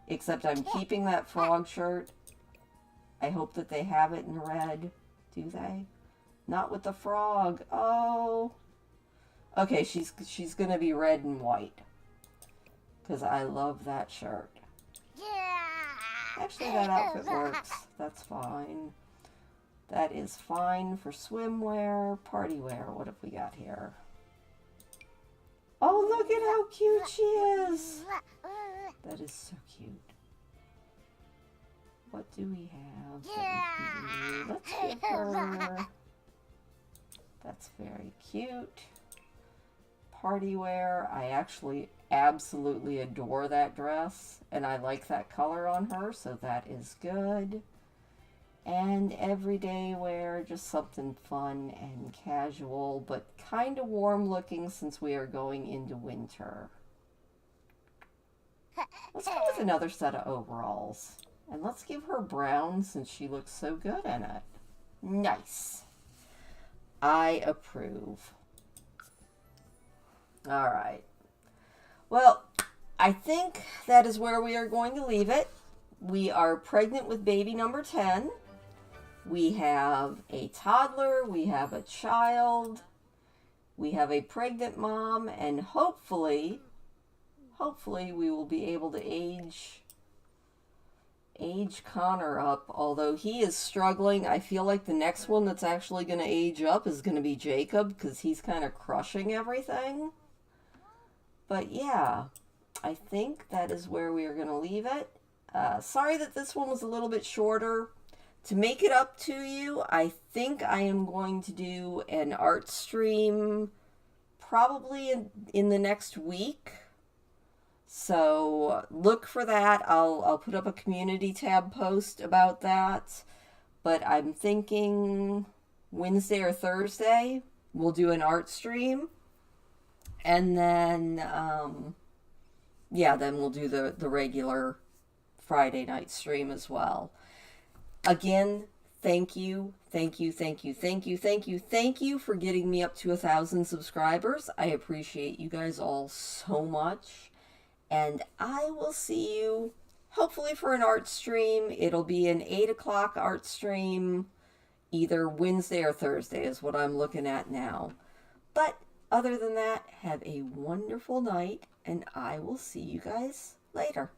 Except I'm keeping that frog shirt. I hope that they have it in red. Do they? Not with the frog. Oh. Okay, she's gonna be red and white. Because I love that shirt. Actually, that outfit works. That's fine. That is fine for swimwear, party wear. What have we got here? Oh, look at how cute she is. That is so cute. What do we have? Let's give her... That's very cute. Party wear. I actually absolutely adore that dress, and I like that color on her, so that is good. And everyday wear, just something fun and casual, but kind of warm looking since we are going into winter. Let's go with another set of overalls. And let's give her brown since she looks so good in it. Nice. I approve. Alright. Well, I think that is where we are going to leave it. We are pregnant with baby number 10. We have a toddler, we have a child, we have a pregnant mom, and hopefully we will be able to age Connor up, although he is struggling. I feel like the next one that's actually going to age up is going to be Jacob, because he's kind of crushing everything. But yeah, I think that is where we are going to leave it. Sorry that this one was a little bit shorter. To make it up to you, I think I am going to do an art stream probably in the next week. So look for that. I'll put up a community tab post about that. But I'm thinking Wednesday or Thursday we'll do an art stream. And then, then we'll do the regular Friday night stream as well. Again, thank you, thank you, thank you, thank you, thank you, thank you for getting me up to 1,000 subscribers. I appreciate you guys all so much. And I will see you hopefully for an art stream. It'll be an 8 o'clock art stream, either Wednesday or Thursday is what I'm looking at now. But other than that, have a wonderful night, and I will see you guys later.